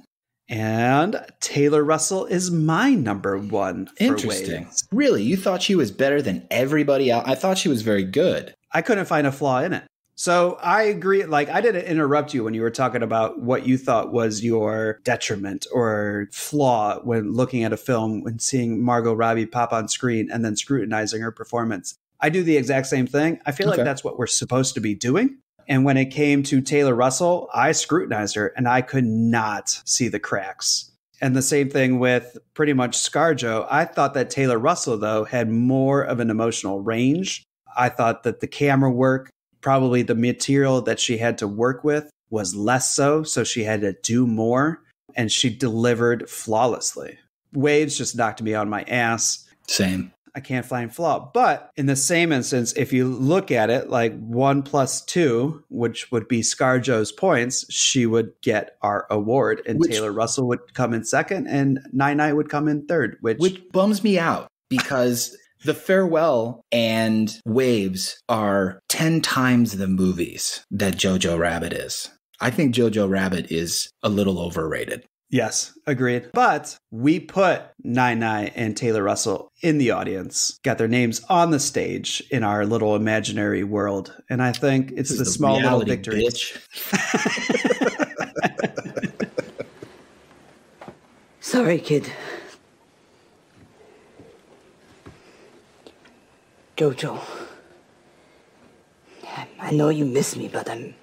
C: And Taylor Russell is my number one.
B: Interesting. Really? You thought she was better than everybody else? I thought she was very good.
C: I couldn't find a flaw in it. So I agree. Like, I didn't interrupt you when you were talking about what you thought was your detriment or flaw when looking at a film, when seeing Margot Robbie pop on screen and then scrutinizing her performance. I do the exact same thing. I feel like that's what we're supposed to be doing. And when it came to Taylor Russell, I scrutinized her and I could not see the cracks. And the same thing with pretty much ScarJo. I thought that Taylor Russell, though, had more of an emotional range. I thought that the camera work, probably the material that she had to work with, was less so. So she had to do more and she delivered flawlessly. Waves just knocked me on my ass.
B: Same.
C: I can't find flaw. But in the same instance, if you look at it like 1 + 2, which would be ScarJo's points, she would get our award. And Taylor Russell would come in second and Nai would come in third. Which
B: bums me out because The Farewell and Waves are 10 times the movies that Jojo Rabbit is. I think Jojo Rabbit is a little overrated.
C: Yes, agreed. But we put Nai and Taylor Russell in the audience, got their names on the stage in our little imaginary world. And I think it's the small little victory.
V: Sorry, kid. Jojo. I know you miss me, but I'm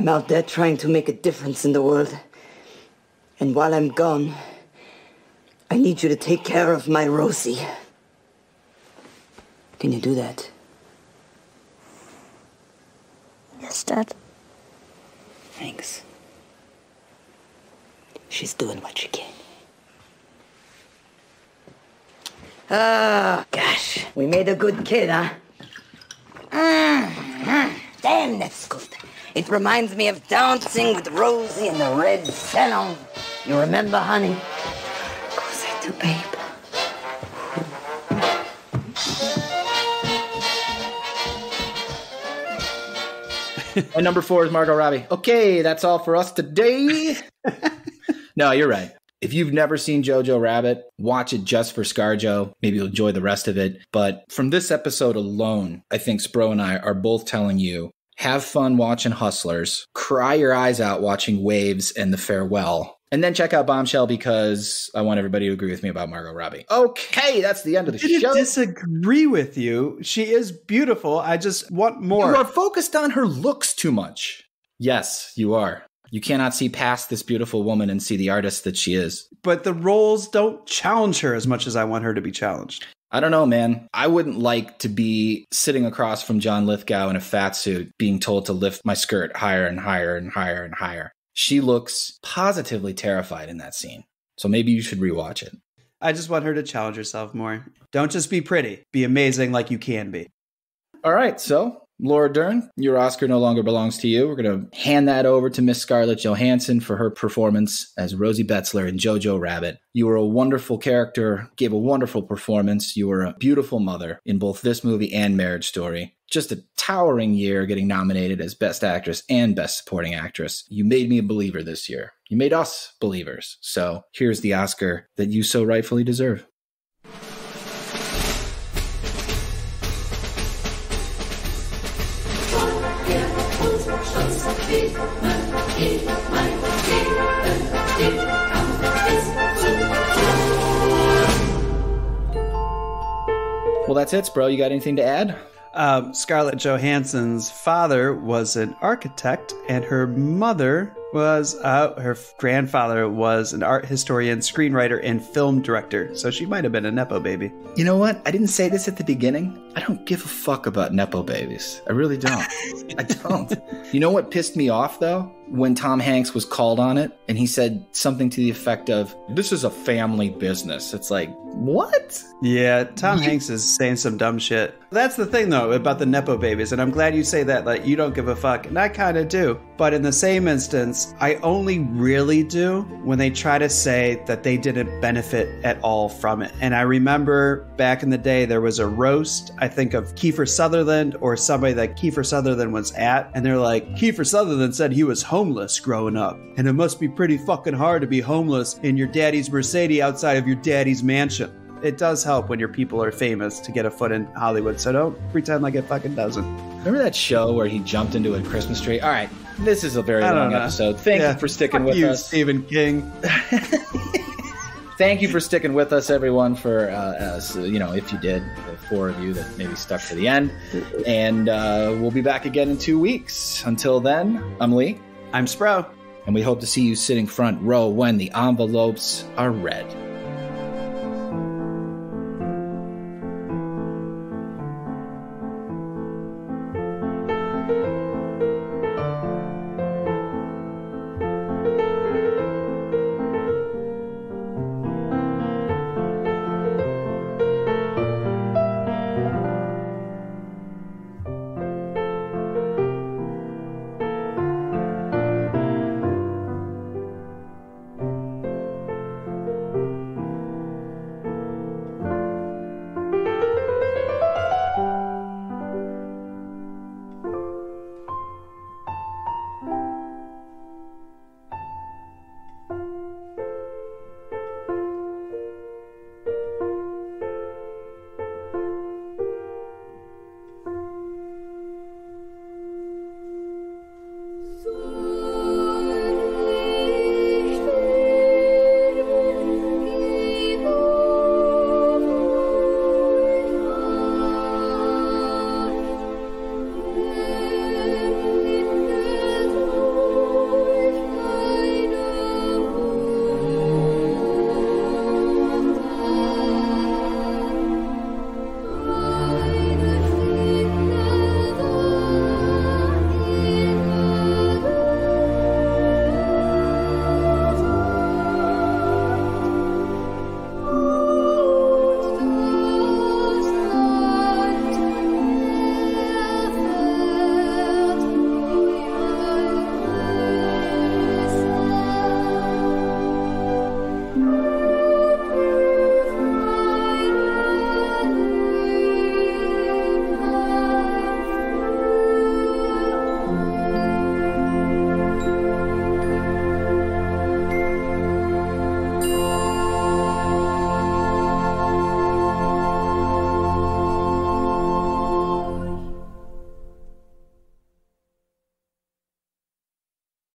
V: out there trying to make a difference in the world. And while I'm gone, I need you to take care of my Rosie. Can you do that?
W: Yes, Dad.
V: Thanks. She's doing what she can. Ah, gosh. We made a good kid, huh? Damn, that's good. It reminds me of dancing with Rosie in the red salon. You remember, honey? Of course I do, babe.
B: And number 4 is Margot Robbie. Okay, that's all for us today. No, you're right. If you've never seen Jojo Rabbit, watch it just for ScarJo. Maybe you'll enjoy the rest of it. But from this episode alone, I think Spro and I are both telling you, have fun watching Hustlers, cry your eyes out watching Waves and The Farewell, and then check out Bombshell because I want everybody to agree with me about Margot Robbie. Okay, that's the end of the show.
C: I disagree with you. She is beautiful. I just want more.
B: You are focused on her looks too much. Yes, you are. You cannot see past this beautiful woman and see the artist that she is.
C: But the roles don't challenge her as much as I want her to be challenged.
B: I don't know, man. I wouldn't like to be sitting across from John Lithgow in a fat suit being told to lift my skirt higher and higher and higher and higher. She looks positively terrified in that scene. So maybe you should rewatch it.
C: I just want her to challenge herself more. Don't just be pretty. Be amazing like you can be.
B: All right, so Laura Dern, your Oscar no longer belongs to you. We're going to hand that over to Miss Scarlett Johansson for her performance as Rosie Betzler in Jojo Rabbit. You were a wonderful character, gave a wonderful performance. You were a beautiful mother in both this movie and Marriage Story. Just a towering year getting nominated as Best Actress and Best Supporting Actress. You made me a believer this year. You made us believers. So here's the Oscar that you so rightfully deserve. Well, that's it, Spro. You got anything to add?
C: Scarlett Johansson's father was an architect, and her mother was, her grandfather was an art historian, screenwriter, and film director. So she might have been a Nepo baby.
B: You know what? I didn't say this at the beginning. I don't give a fuck about Nepo babies. I really don't. I don't. You know what pissed me off, though? When Tom Hanks was called on it, and he said something to the effect of, "This is a family business." It's like, what?
C: Yeah, Tom Hanks is saying some dumb shit. That's the thing, though, about the Nepo babies, and I'm glad you say that, like, you don't give a fuck, and I kind of do. But in the same instance, I only really do when they try to say that they didn't benefit at all from it. And I remember back in the day, there was a roast, I think, of Kiefer Sutherland or somebody that Kiefer Sutherland was at, and they're like, Kiefer Sutherland said he was homeless growing up, and it must be pretty fucking hard to be homeless in your daddy's Mercedes outside of your daddy's mansion. It does help when your people are famous to get a foot in Hollywood, so don't pretend like it fucking doesn't.
B: Remember that show where he jumped into a Christmas tree? All right, this is a very long episode. Thank you for sticking with us.
C: Stephen King.
B: Thank you for sticking with us, everyone, for, if you did, the four of you that maybe stuck to the end. And we'll be back again in 2 weeks. Until then, I'm Lee.
C: I'm Spro.
B: And we hope to see you sitting front row when the envelopes are read.